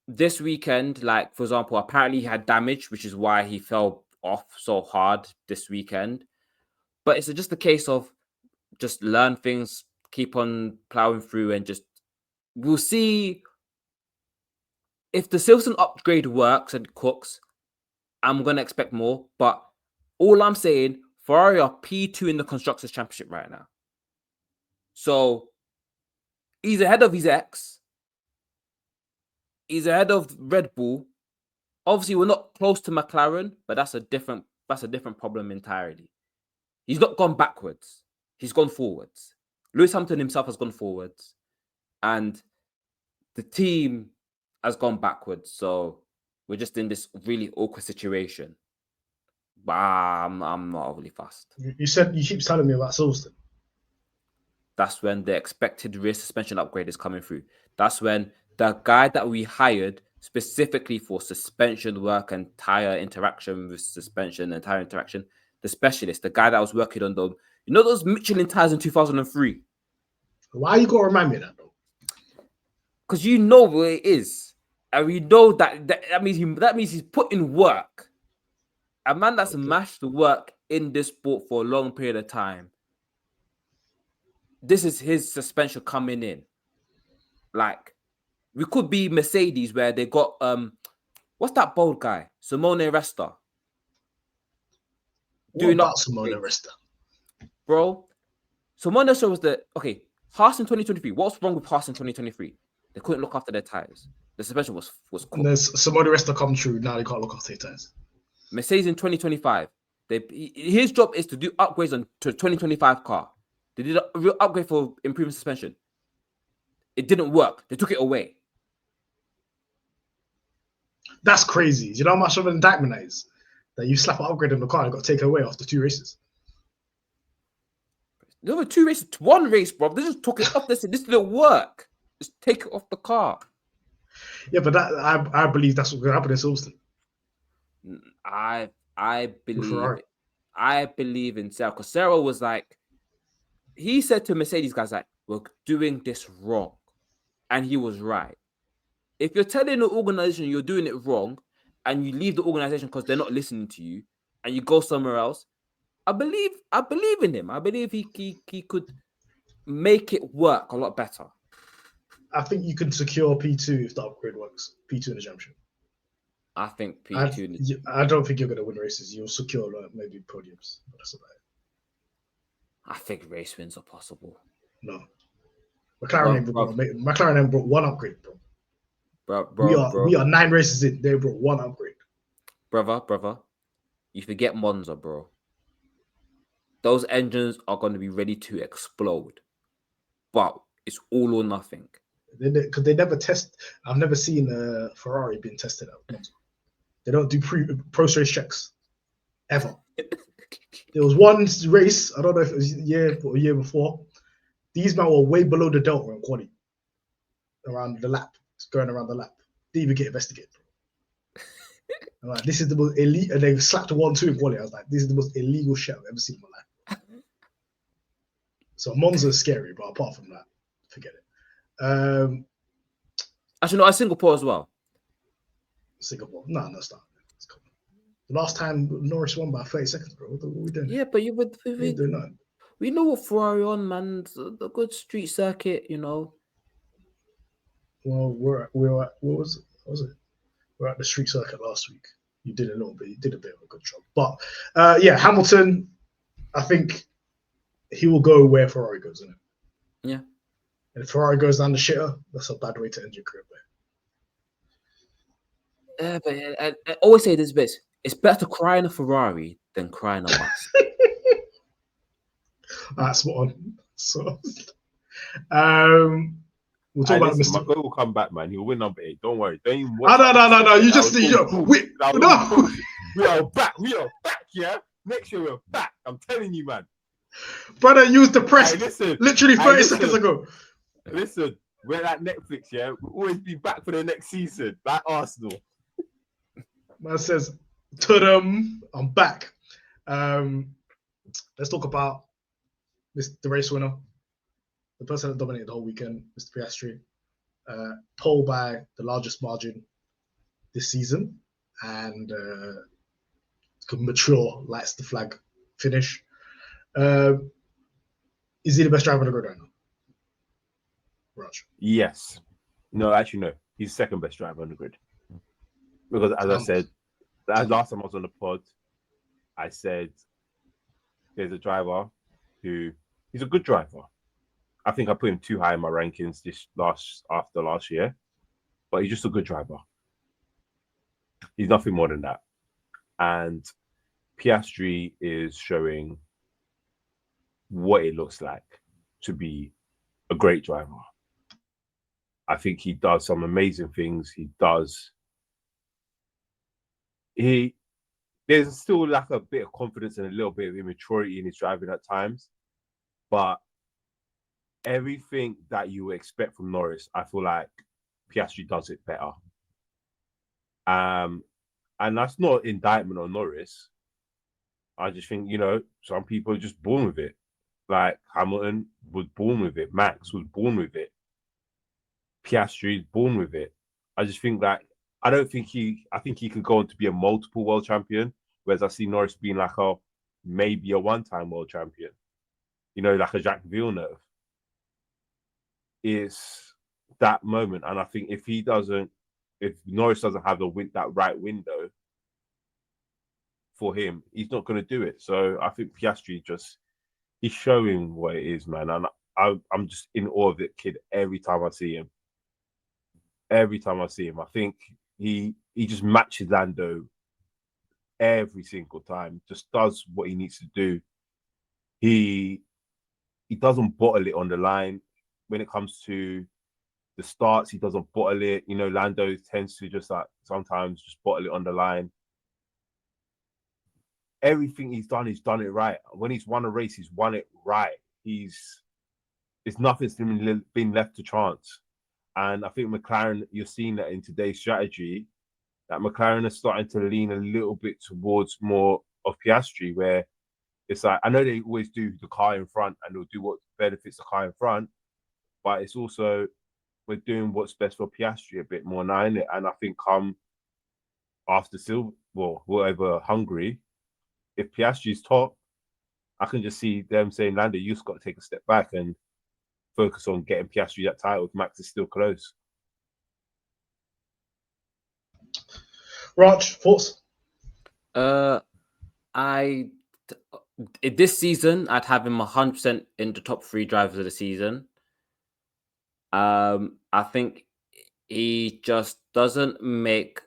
this weekend, like for example, apparently he had damage, which is why he fell off so hard this weekend. But it's just a case of just learn things, keep on plowing through, and just we'll see if the Silverstone upgrade works and cooks. I'm gonna expect more, but all I'm saying, Ferrari are P2 in the Constructors' Championship right now. So he's ahead of his ex. He's ahead of Red Bull. Obviously, we're not close to McLaren, but that's a different problem entirely. He's not gone backwards. He's gone forwards. Lewis Hamilton himself has gone forwards, and the team has gone backwards. So we're just in this really awkward situation. But I'm not overly fast. You keep telling me about Silverstone. That's when the expected rear suspension upgrade is coming through. That's when the guy that we hired specifically for suspension work and tire interaction with suspension and tire interaction, the specialist, the guy that was working on those Michelin tires in 2003. Why you gotta remind me of that though? Because you know where it is, and we know that means he's put in work. A man that's mashed the work in this sport for a long period of time. This is his suspension coming in. Like, we could be Mercedes where they got what's that bold guy? Simone Resta. What about Simone Resta? Bro, Simone Resta was Haas in 2023. What's wrong with Haas in 2023? They couldn't look after their tires. The suspension was cool. And there's Simone Resta come true. Now they can't look after their tires. Mercedes in 2025. His job is to do upgrades to 2025 car. They did a real upgrade for improving suspension. It didn't work. They took it away. That's crazy. Do you know how much of an indictment that is? That you slap an upgrade on the car and got taken away after 2 races. There were 2 races, 1 race, bro. They just took it off. They said this didn't work. Just take it off the car. Yeah, but that I believe that's what happened in Silverstone. I believe in Sarah, because Sarah was like, he said to Mercedes guys like, we're doing this wrong, and he was right. If you're telling the organization you're doing it wrong, and you leave the organization because they're not listening to you, and you go somewhere else, I believe in him. I believe he could make it work a lot better. I think you can secure P2 if the upgrade works. P2 in the championship. I think P2. I don't think you're going to win races. You'll secure maybe podiums. But that's about it. I think race wins are possible. No. McLaren ain't brought one upgrade, bro. We are 9 races in. They brought one upgrade. Brother. You forget Monza, bro. Those engines are going to be ready to explode. But it's all or nothing. Because they never test. I've never seen a Ferrari being tested at Monza. They don't do post-race checks. Ever. There was one race, I don't know if it was a year or a year before. These men were way below the delta in quali. Around the lap. Going around the lap. Didn't even get investigated. I'm like, this is the most elite, and they slapped a 1-2 in quali. I was like, this is the most illegal shit I've ever seen in my life. So Monza is scary, but apart from that, forget it. Actually, no, Singapore as well. Singapore. No, that's not. The last time Norris won by 30 seconds, bro. What are we doing? Yeah, but we know what Ferrari on, man. The good street circuit, you know. Well, what was it? We're at the street circuit last week. You did a little bit. You did a bit of a good job. But yeah, Hamilton, I think he will go where Ferrari goes, isn't it? Yeah. And if Ferrari goes down the shitter, that's a bad way to end your career. But I always say this bit. It's better to cry in a Ferrari than cry in a bus. That's spot on. So, we'll talk about Mr. Marco will come back, man. He'll win number 8. Don't worry. Don't even watch. No. You just we are back. We are back. Yeah. Next year we're back. I'm telling you, man. Brother used the press literally 30 seconds ago. Listen, we're at Netflix. Yeah, we'll always be back for the next season, like Arsenal. Man says, "Ta-dum, I'm back." Let's talk about the race winner, the person that dominated the whole weekend, Mr. Piastri, pole by the largest margin this season, and mature lights the flag finish. Is he the best driver in the grid right now? Raj? Yes. No, actually, no. He's second best driver on the grid. Because as I said, last time I was on the pod, I said there's a driver who he's a good driver. I think I put him too high in my rankings after last year, but he's just a good driver. He's nothing more than that. And Piastri is showing what it looks like to be a great driver. I think he does some amazing things. There's still like a bit of confidence and a little bit of immaturity in his driving at times, but everything that you expect from Norris, I feel like Piastri does it better. And that's not indictment on Norris. I just think, some people are just born with it. Like Hamilton was born with it. Max was born with it. Piastri is born with it. I just think that I think he could go on to be a multiple world champion, whereas I see Norris being like maybe a one-time world champion. Like a Jacques Villeneuve. It's that moment. And I think if Norris doesn't have that right window for him, he's not going to do it. So I think Piastri he's showing what it is, man. And I'm just in awe of that kid every time I see him. Every time I see him, I think he just matches Lando every single time. Just does what he needs to do. He doesn't bottle it on the line. When it comes to the starts, he doesn't bottle it. Lando tends to just sometimes just bottle it on the line. Everything he's done it right. When he's won a race, he's won it right. Nothing's been left to chance. And I think McLaren, you're seeing that in today's strategy, that McLaren is starting to lean a little bit towards more of Piastri, where it's like, I know they always do the car in front and they'll do what benefits the car in front, but it's also, we're doing what's best for Piastri a bit more now, innit? And I think after Hungary, if Piastri's top, I can just see them saying, Lando, you've got to take a step back. And focus on getting Piastri that title if Max is still close. Raj, thoughts? This season, I'd have him 100% in the top 3 drivers of the season. I think he just doesn't make.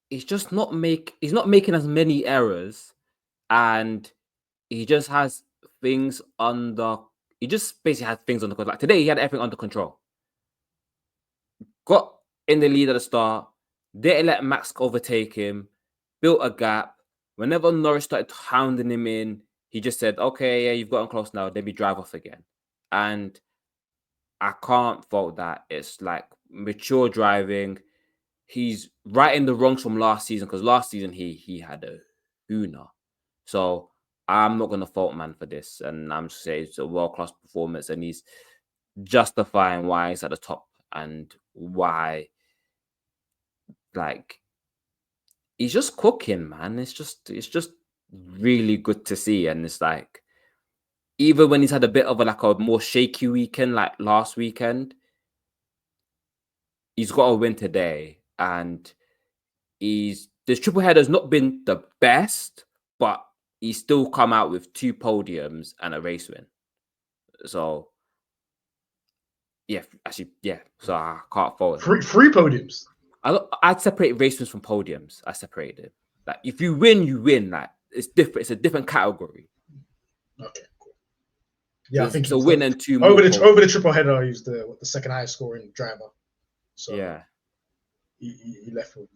He's not making as many errors, and he just has things under. He just basically has things under control. Like today, he had everything under control. Got in the lead at the start, didn't let Max overtake him, built a gap. Whenever Norris started hounding him in, he just said, okay, yeah, you've gotten close now, then we drive off again. And I can't fault that. It's like mature driving. He's right in the wrongs from last season, because last season he had a hooner. So I'm not going to fault man for this. And I'm just saying it's a world-class performance, and he's justifying why he's at the top and why, like, he's just cooking, man. It's just really good to see. And it's like, even when he's had a bit of a more shaky weekend, like last weekend, he's got a win today. And this triple header has not been the best, but he's still come out with 2 podiums and a race win. So yeah, actually, yeah. So I can't fault it. Three podiums. I'd separate race wins from podiums. I separated it. Like if you win, you win. Like it's different. It's a different category. Okay, cool. Yeah, I think it's a win and 2 over the triple header. He's the second highest scoring driver. So yeah, he left with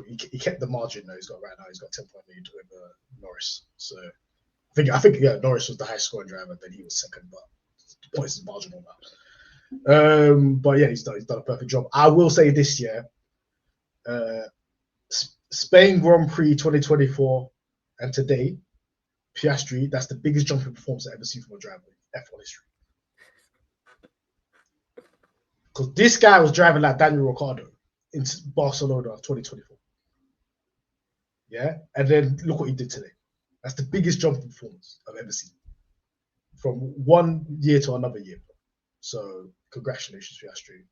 he kept the margin that he's got right now. He's got 10-point lead with Norris. So I think yeah, Norris was the highest scoring driver. Then he was second, but the points is marginal now. But yeah, he's done a perfect job. I will say this year. Spain Grand Prix 2024 and today, Piastri, that's the biggest jump in performance I've ever seen from a driver in F1 history. Because this guy was driving like Daniel Ricciardo in Barcelona 2024. Yeah? And then look what he did today. That's the biggest jump in performance I've ever seen. From one year to another year. So, congratulations, Piastri.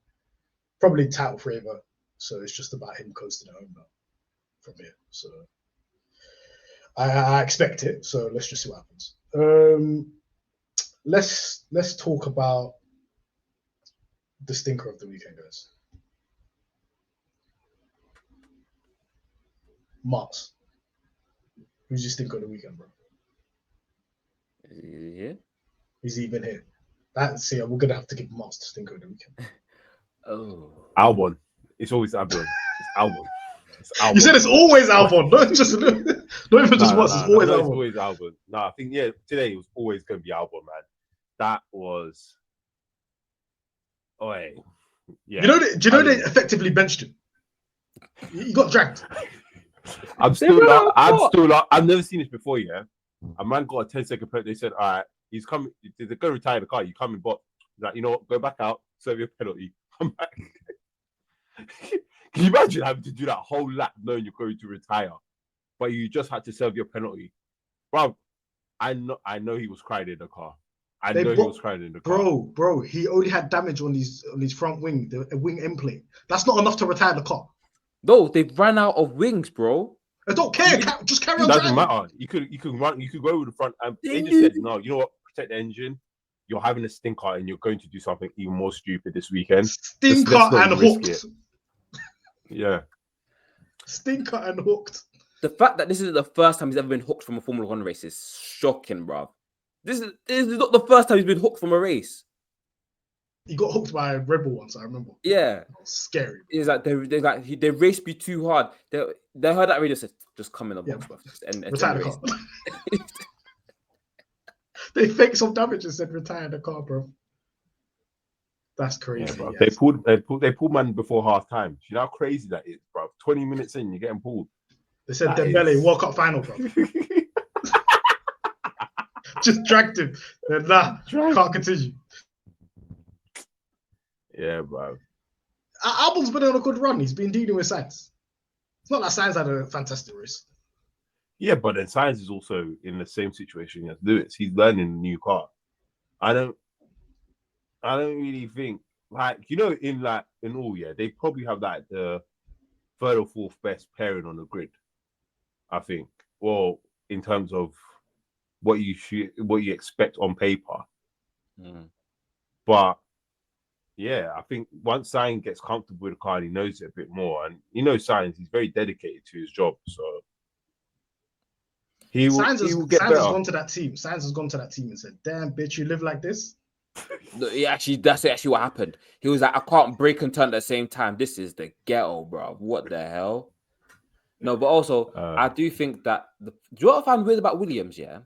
Probably title forever. So it's just about him coasting at home now from here. So I expect it. So let's just see what happens. Let's talk about the stinker of the weekend, guys. Martz. Who's your stinker of the weekend, bro? Yeah. Is he even here? We're gonna have to give Martz the stinker of the weekend. Oh, Albon. It's always Albon. It's Albon. It's Albon. You said it's always Albon, not even just Martz. It's always Albon. It's always Albon. No, I think today it was always going to be Albon, man. That was. Oh, yeah. Do you know they effectively benched him? He got dragged. I've never seen this before. Yeah, a man got a 10-second penalty. They said, "All right, he's coming. They're going to retire the car. You come in, but like, you know what? Go back out, serve your penalty, come back." Can you imagine having to do that whole lap knowing you're going to retire, but you just had to serve your penalty, bro? I know he was crying in the car. He was crying in the car. Bro, he only had damage on his front wing, the wing end plate. That's not enough to retire the car. No, they've run out of wings, bro. I don't care. Just carry on. It doesn't matter. You could run. You could go with the front. And they just said, no. You know what? Protect the engine. You're having a stinker, and you're going to do something even more stupid this weekend. Stinker and hooked. Yeah. Stinker and hooked. The fact that this is the first time he's ever been hooked from a Formula 1 race is shocking, bro. This is not the first time he's been hooked from a race. He got hooked by a Red Bull once, I remember. Yeah. Scary. It's like they raced me too hard. They heard that radio said, just come in the box, bro. And retire the car. They faked some damage and said retire the car, bro. That's crazy. Yeah, bro. They pulled man before half time. You know how crazy that is, bro. 20 minutes in, you're getting pulled. They said Dembele World Cup final, bro. Just dragged him. Can't continue. Yeah, bro. Albon's been on a good run. He's been dealing with Sainz. It's not that Sainz had a fantastic race. Yeah, but then Sainz is also in the same situation as Lewis. He's learning a new car. I don't really think in all, yeah, they probably have like the third or fourth best pairing on the grid. I think. Well, in terms of what you expect on paper. But yeah, I think once Sainz gets comfortable with the car, he knows it a bit more, and Sainz, he's very dedicated to his job, so he will get better. Sainz has gone to that team. Sainz has gone to that team and said, "Damn, bitch, you live like this." No, that's actually what happened. He was like, "I can't brake and turn at the same time. This is the ghetto, bro. What the hell?" No, but also I do think that do you know what I found weird about Williams? Yeah,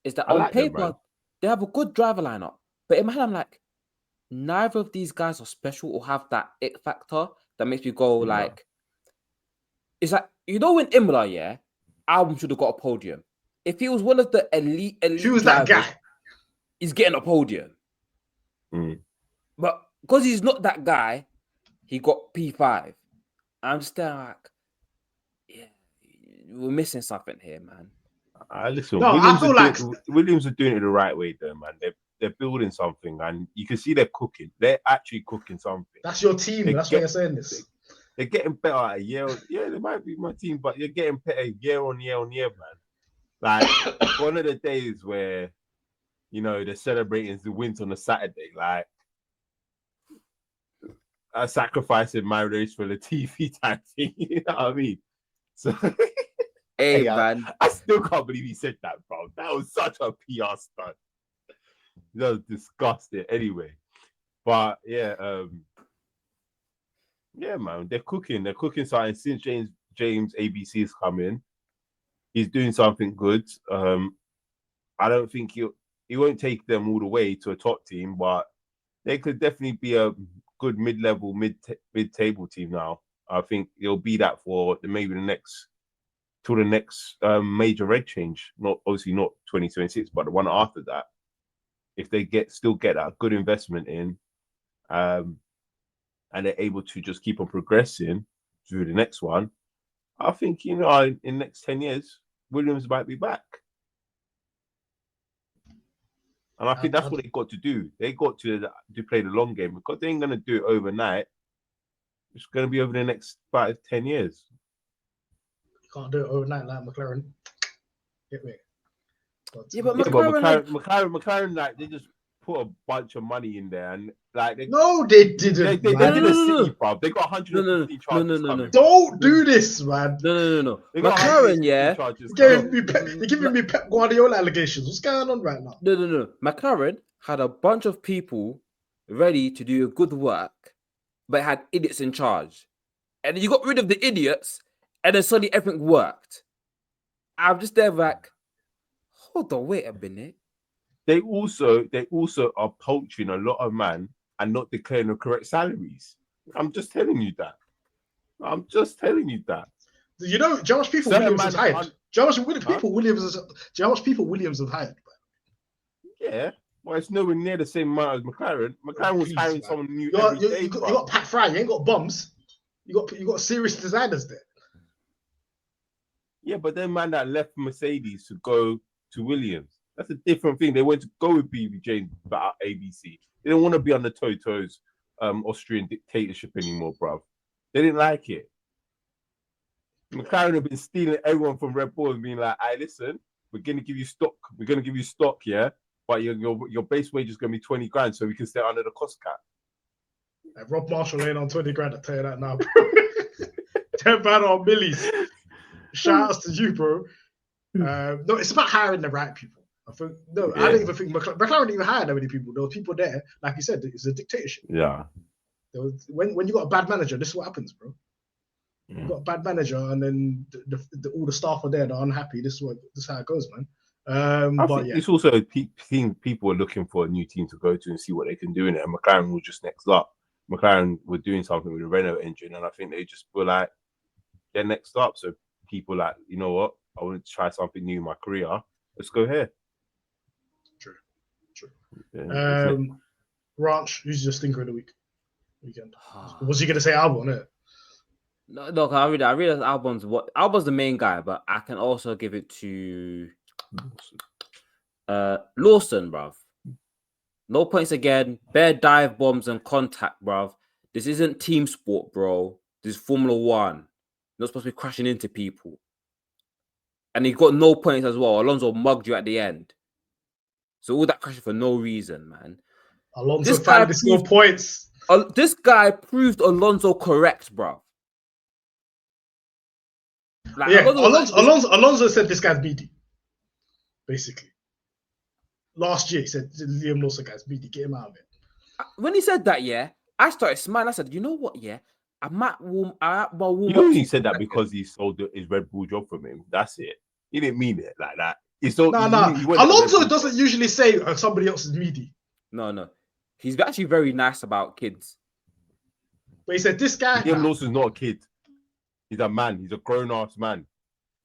is that on paper they have a good driver lineup, but in my head I'm like, neither of these guys are special or have that it factor that makes me go like, it's like when Imola, yeah, Albon should have got a podium. If he was one of the elite He was drivers, that guy. He's getting a podium. But because he's not that guy, he got P5. I'm just there like, yeah, we're missing something here, man. Listen, No, Williams are doing it the right way, though, man. They're building something, and you can see they're cooking. They're actually cooking something. That's your team. That's why you're saying this. They're getting better year. Yeah, they might be my team, but you're getting better year on year, man. Like one of the days where they're celebrating the wins on a Saturday, like I'm sacrificing my race for the TV time thing. You know what I mean? So. Hey, man. I still can't believe he said that, bro. That was such a PR stunt. That was disgusting. Anyway, but yeah, man, they're cooking. They're cooking something since James ABC has come in. He's doing something good. I don't think he won't take them all the way to a top team, but they could definitely be a good mid-level, mid-table team now. I think it'll be that for maybe the next major red change. Obviously not 2026, but the one after that. If they still get that good investment in, and they're able to just keep on progressing through the next one, I think in the next 10 years, Williams might be back. And I think that's what they got to do. They got to play the long game, because they ain't gonna do it overnight. It's gonna be over the next 5-10 years. Can't do it overnight like McLaren. Get me. But McLaren, like, they just put a bunch of money in there, and like they didn't. They did a city, bro. They got 150 charges coming. Don't do this, man. No. McLaren, yeah. You're giving me Pep Guardiola allegations. What's going on right now? No. McLaren had a bunch of people ready to do good work, but had idiots in charge, and you got rid of the idiots. And then suddenly everything worked. I'm just there like, hold on, wait a minute. They also are poaching a lot of man and not declaring the correct salaries. I'm just telling you that. Do you know how much people Williams has hired? Do you know how much people Williams has hired? Yeah. Well, it's nowhere near the same amount as McLaren. McLaren was hiring someone new. You got Pat Fry, you ain't got bums. You got serious designers there. Yeah, but then man that left Mercedes to go to Williams, that's a different thing. They went to go with BBJ but ABC. They didn't want to be on the Toto's Austrian dictatorship anymore, bruv. They didn't like it. McLaren have been stealing everyone from Red Bull and being like, "Hey, listen, we're gonna give you stock. We're gonna give you stock, yeah, but your base wage is gonna be 20 grand, so we can stay under the cost cap." Rob Marshall ain't on 20 grand. I tell you that now, bro. 10 grand on millies. Shout outs to you, bro. No, it's about hiring the right people. I don't even think McLaren didn't even hire that many people. There were people there, like you said, it's a dictatorship. Yeah. When you got a bad manager, this is what happens, bro. You got a bad manager, and then all the staff are there, they're unhappy. This is how it goes, man. I think it's also a thing people are looking for a new team to go to and see what they can do in it. And McLaren was just next up. McLaren were doing something with the Renault engine, and I think they just were like, they're next up. So people like, you know what? I want to try something new in my career. Let's go here. True. Yeah, Ranch, who's your stinker of the weekend? Was he going to say Albon? No, I realize Albon's the main guy, but I can also give it to Lawson, bruv. No points again. Bare dive bombs and contact, bruv. This isn't team sport, bro. This is Formula One. You're not supposed to be crashing into people. And he got no points as well. Alonso mugged you at the end. So all that crashing for no reason, man. Alonso finally scored points. This guy proved Alonso correct, bro. Like, yeah, Alonso said this guy's beady. Basically. Last year, he said Liam Lawson guy's beady. Get him out of it. When he said that, yeah, I started smiling. I said, you know what, yeah? I might warm You know he said that because he sold his Red Bull job from him. That's it. He didn't mean it like that. Alonso doesn't usually say somebody else is meaty. No. He's actually very nice about kids. But he said this guy. Liam Lawson's not a kid. He's a man. He's a grown-ass man.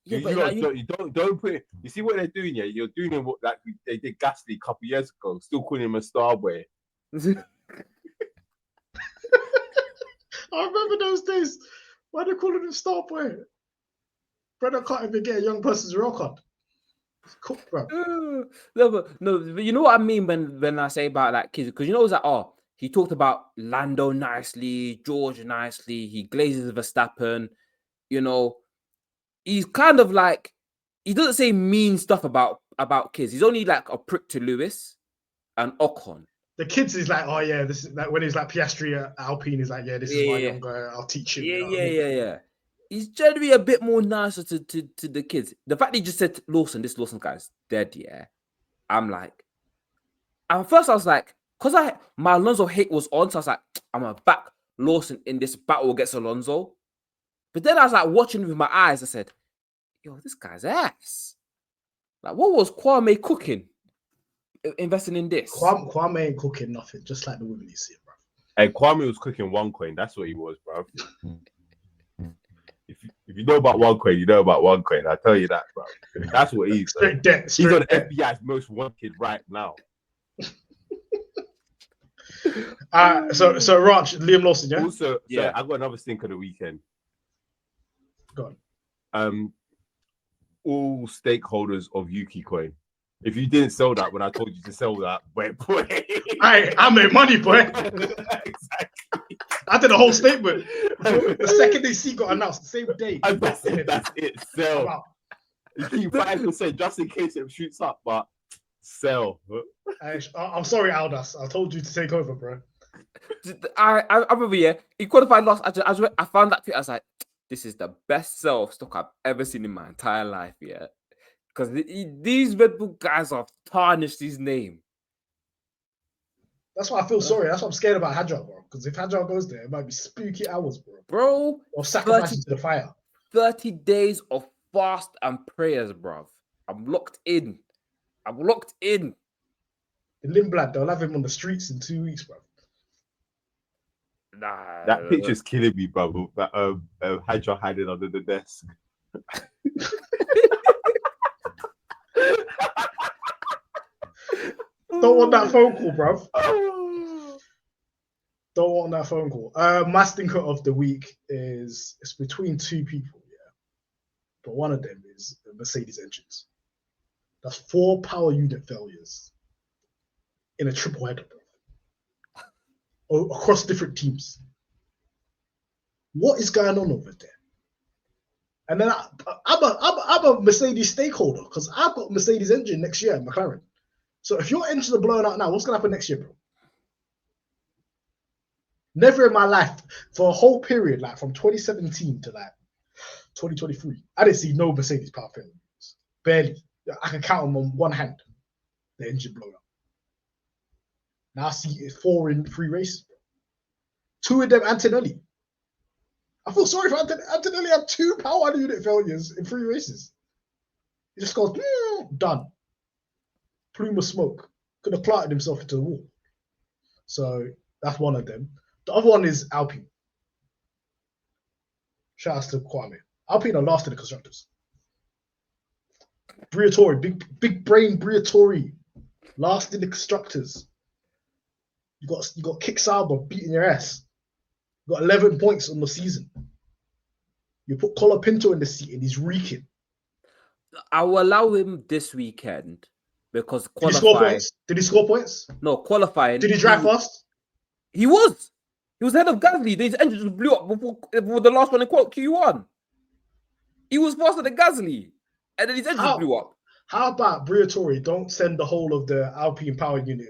Yeah, you don't put it. You see what they're doing? Yeah, you're doing him like they did Gasly a couple years ago. Still calling him a star boy. I remember those days. Why they calling him star boy? Brother can't even get a young person's rail card. It's cool, bro. No, you know what I mean when I say about like kids, because you know it's like, he talked about Lando nicely, George nicely. He glazes Verstappen. You know, he's kind of like, he doesn't say mean stuff about kids. He's only like a prick to Lewis and Ocon. The kids is like, oh yeah, this is like when he's like Piastri at Alpine, he's like, yeah, this is my young guy. I'll teach him. Yeah. He's generally a bit more nicer to the kids. The fact he just said Lawson, this Lawson guy's dead, yeah. I'm like, at first I was like, because my Alonso hate was on, so I was like, I'm gonna back Lawson in this battle against Alonso. But then I was like watching with my eyes, I said, yo, this guy's ass. Like, what was Kwame cooking? Investing in this? Kwame ain't cooking nothing, just like the women you see, bro. Hey, Kwame was cooking OneCoin. That's what he was, bro. If you know about OneCoin, you know about OneCoin. I tell you that, bro. That's what he's. Straight debt. He's on FBI's most wanted right now. So Raj, Liam Lawson, yeah. Also, yeah, I got another stink of the weekend. Go on. All stakeholders of Yuki Coin. If you didn't sell that when I told you to sell that, boy. I made money, boy. Exactly. I did a whole statement. The second DC got announced, the same day. And that's it. Sell. You keep 5% just in case it shoots up, but sell. I'm sorry, Aldas. I told you to take over, bro. I remember, yeah, he qualified last. I found that tweet. I was like, this is the best sell of stock I've ever seen in my entire life, yeah. Because these Red Bull guys have tarnished his name. That's why I feel sorry. That's why I'm scared about Hadjar, bro. Because if Hadjar goes there, it might be spooky hours, bro. Bro. Or sacrifice to the fire. 30 days of fast and prayers, bro. I'm locked in. The Lindblad, they'll have him on the streets in 2 weeks, bro. Nah. That picture's killing me, bro. That Hadjar hiding under the desk. Don't want that phone call, bruv. Don't want that phone call. My stinker of the week it's between two people, yeah. But one of them is Mercedes engines. That's 4 power unit failures in a triple header, bro. Across different teams. What is going on over there? And then I'm a Mercedes stakeholder because I've got Mercedes engine next year at McLaren. So if your engines are blowing out now, what's going to happen next year, bro? Never in my life, for a whole period, like from 2017 to like 2023, I didn't see no Mercedes power failures. Barely. I can count them on one hand, the engine blowing up. Now I see 4 in 3 races. 2 of them, Antonelli. I feel sorry for Antonelli. Had 2 power unit failures in 3 races. He just goes, done. Plume of smoke. Could have planted himself into the wall. So that's one of them. The other one is Alpine. Shout out to Kwame. Alpine are last in the constructors. Briatore, big brain Briatore, last in the constructors. You got Kick Sauber beating your ass. You got 11 points on the season. You put Colapinto in the seat and he's reeking. I will allow him this weekend because Did he score qualifying. points? Did he score points? No, qualifying. Did he drive fast? He was. He was ahead of Gasly. His engine just blew up before the last one in Q1. He was faster than Gasly, and then his engine just blew up. How about Briatore don't send the whole of the Alpine power unit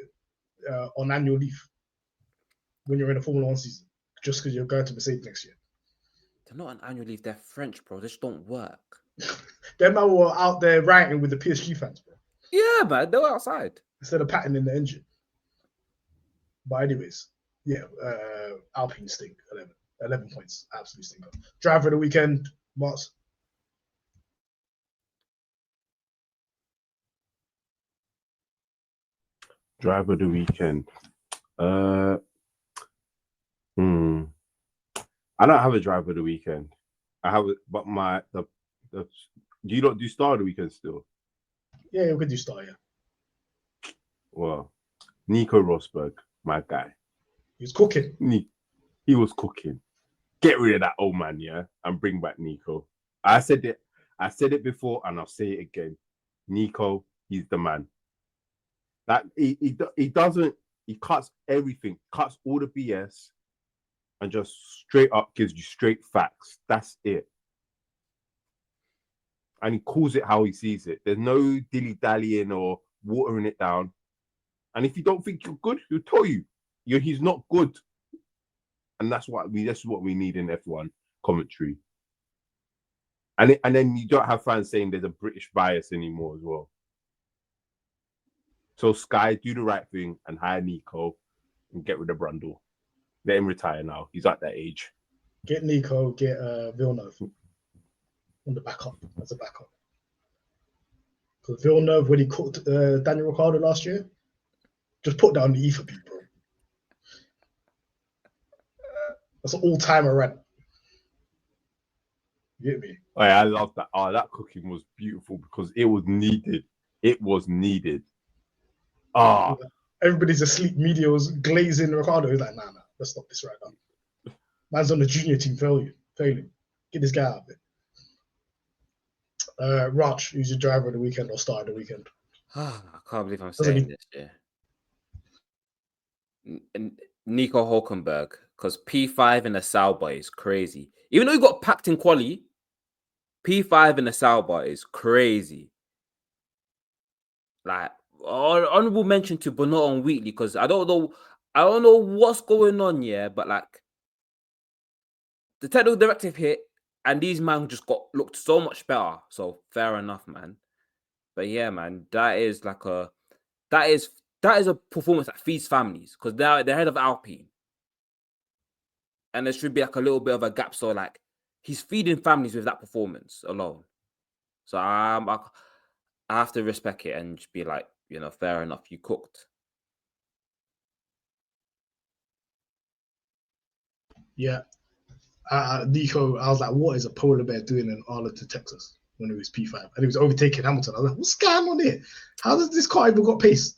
on annual leave when you're in a Formula 1 season, just because you're going to Mercedes next year? They're not on annual leave. They're French, bro. They just don't work. Them man were out there ranting with the PSG fans, bro. Yeah, man. They were outside. Instead of patting in the engine. But anyways, yeah, Alpine stink. 11 points. Absolute stinker. Driver of the weekend, Martz. Driver of the weekend. I don't have a driver of the weekend. I have, but do you not do star of the weekend still? Yeah, we could do star. Yeah. Well, Nico Rosberg, my guy. He was cooking. He was cooking. Get rid of that old man, yeah, and bring back Nico. I said it before, and I'll say it again. Nico, he's the man. That he cuts everything, cuts all the BS, and just straight up gives you straight facts. That's it. And he calls it how he sees it. There's no dilly-dallying or watering it down. And if you don't think you're good, he'll tell you. He's not good. And that's what we need in F1 commentary. And then you don't have fans saying there's a British bias anymore as well. So Sky, do the right thing and hire Nico and get rid of Brundle. Let him retire now. He's at that age. Get Nico, get Villeneuve on the backup as a backup. Because Villeneuve, when he cooked Daniel Ricciardo last year, just put down the E for B, bro. That's an all-timer rant. You get me? Oh, yeah, I love that. Oh, that cooking was beautiful because it was needed. It was needed. Ah, everybody's asleep. Media was glazing Ricciardo. He's like, nah, let's stop this right now. Man's on the junior team failing. Get this guy out of it. Raj, who's your driver of the weekend or star of the weekend? I can't believe I'm saying this. Yeah. Nico Hulkenberg, because P5 in the Sauber is crazy. Even though he got packed in quali, P5 in the Sauber is crazy. Like, honorable mention to Bernard on Wheatley, because I don't know what's going on, yeah, but like the technical directive hit and these man just looked so much better. So fair enough, man. But yeah, man, that is a performance that feeds families because they're head of Alpine. And there should be like a little bit of a gap. So like he's feeding families with that performance alone. So I have to respect it and just be like, fair enough, you cooked. Yeah. Nico, I was like, what is a polar bear doing in Arlington, Texas when it was P5? And he was overtaking Hamilton. I was like, what's going on here? How does this car even got pace?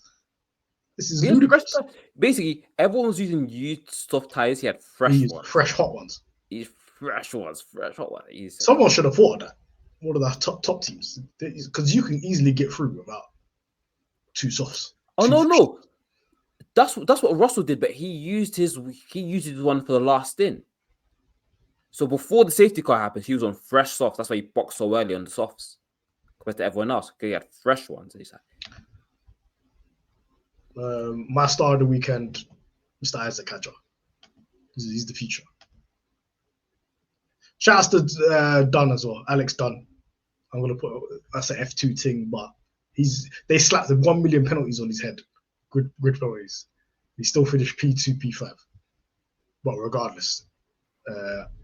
This is ludicrous. Basically, everyone's using used soft tires. He had fresh ones. Fresh hot ones. He's fresh hot ones. Someone should have thought of that. One of the top teams. Because you can easily get through without two softs. Oh, no. That's what Russell did, but he used his one for the last stint. So before the safety car happens, he was on fresh softs. That's why he boxed so early on the softs compared to everyone else. Because he had fresh ones. He's like, my star of the weekend, Mr. Isaac Catcher. He's the future. Shouts to Dunn as well, Alex Dunn. I'm gonna put that's an F2 thing, but they slapped 1 million penalties on his head. Good penalties. He still finished P2, P5. But regardless,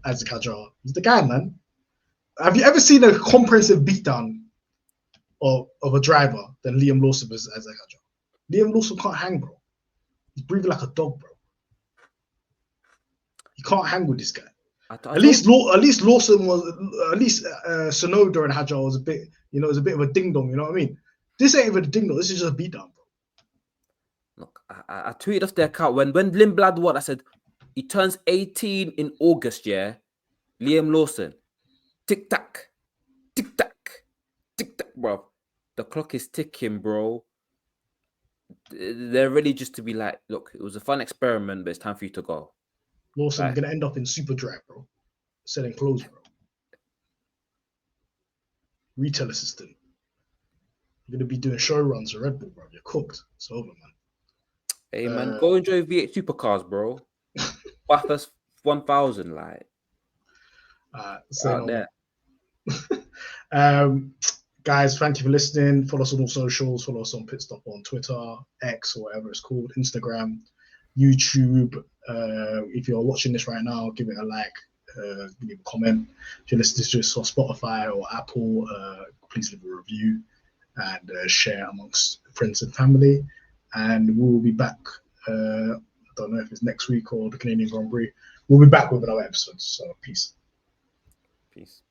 Isaac Catcher, he's the guy, man. Have you ever seen a comprehensive beatdown of a driver than Liam Lawson versus Isaac Catcher? Liam Lawson can't hang, bro. He's breathing like a dog, bro. You can't hang with this guy. At least Lawson was. At least Sonoda and Hadjar was a bit. It was a bit of a ding dong. You know what I mean? This ain't even a ding dong. This is just a beatdown, bro. Look, I tweeted off their account when Lindblad won. I said he turns 18 in August. Yeah, Liam Lawson. Tick tack, tick tack, tick tack, bro. The clock is ticking, bro. They're ready just to be like, look, it was a fun experiment, but it's time for you to go. Lawson, Right. you're gonna end up in Superdry, bro. Selling clothes, bro. Retail assistant. You're gonna be doing show runs for Red Bull, bro. You're cooked. It's over, man. Hey man, go enjoy V8 supercars, bro. Bathurst 1000, like Say out no there. more. Guys, thank you for listening. Follow us on all socials. Follow us on Pitstop on Twitter, X, or whatever it's called, Instagram, YouTube. If you're watching this right now, give it a like, leave a comment. If you're listening to this on Spotify or Apple, please leave a review and share amongst friends and family. And we will be back. I don't know if it's next week or the Canadian Grand Prix. We'll be back with another episode. So peace. Peace.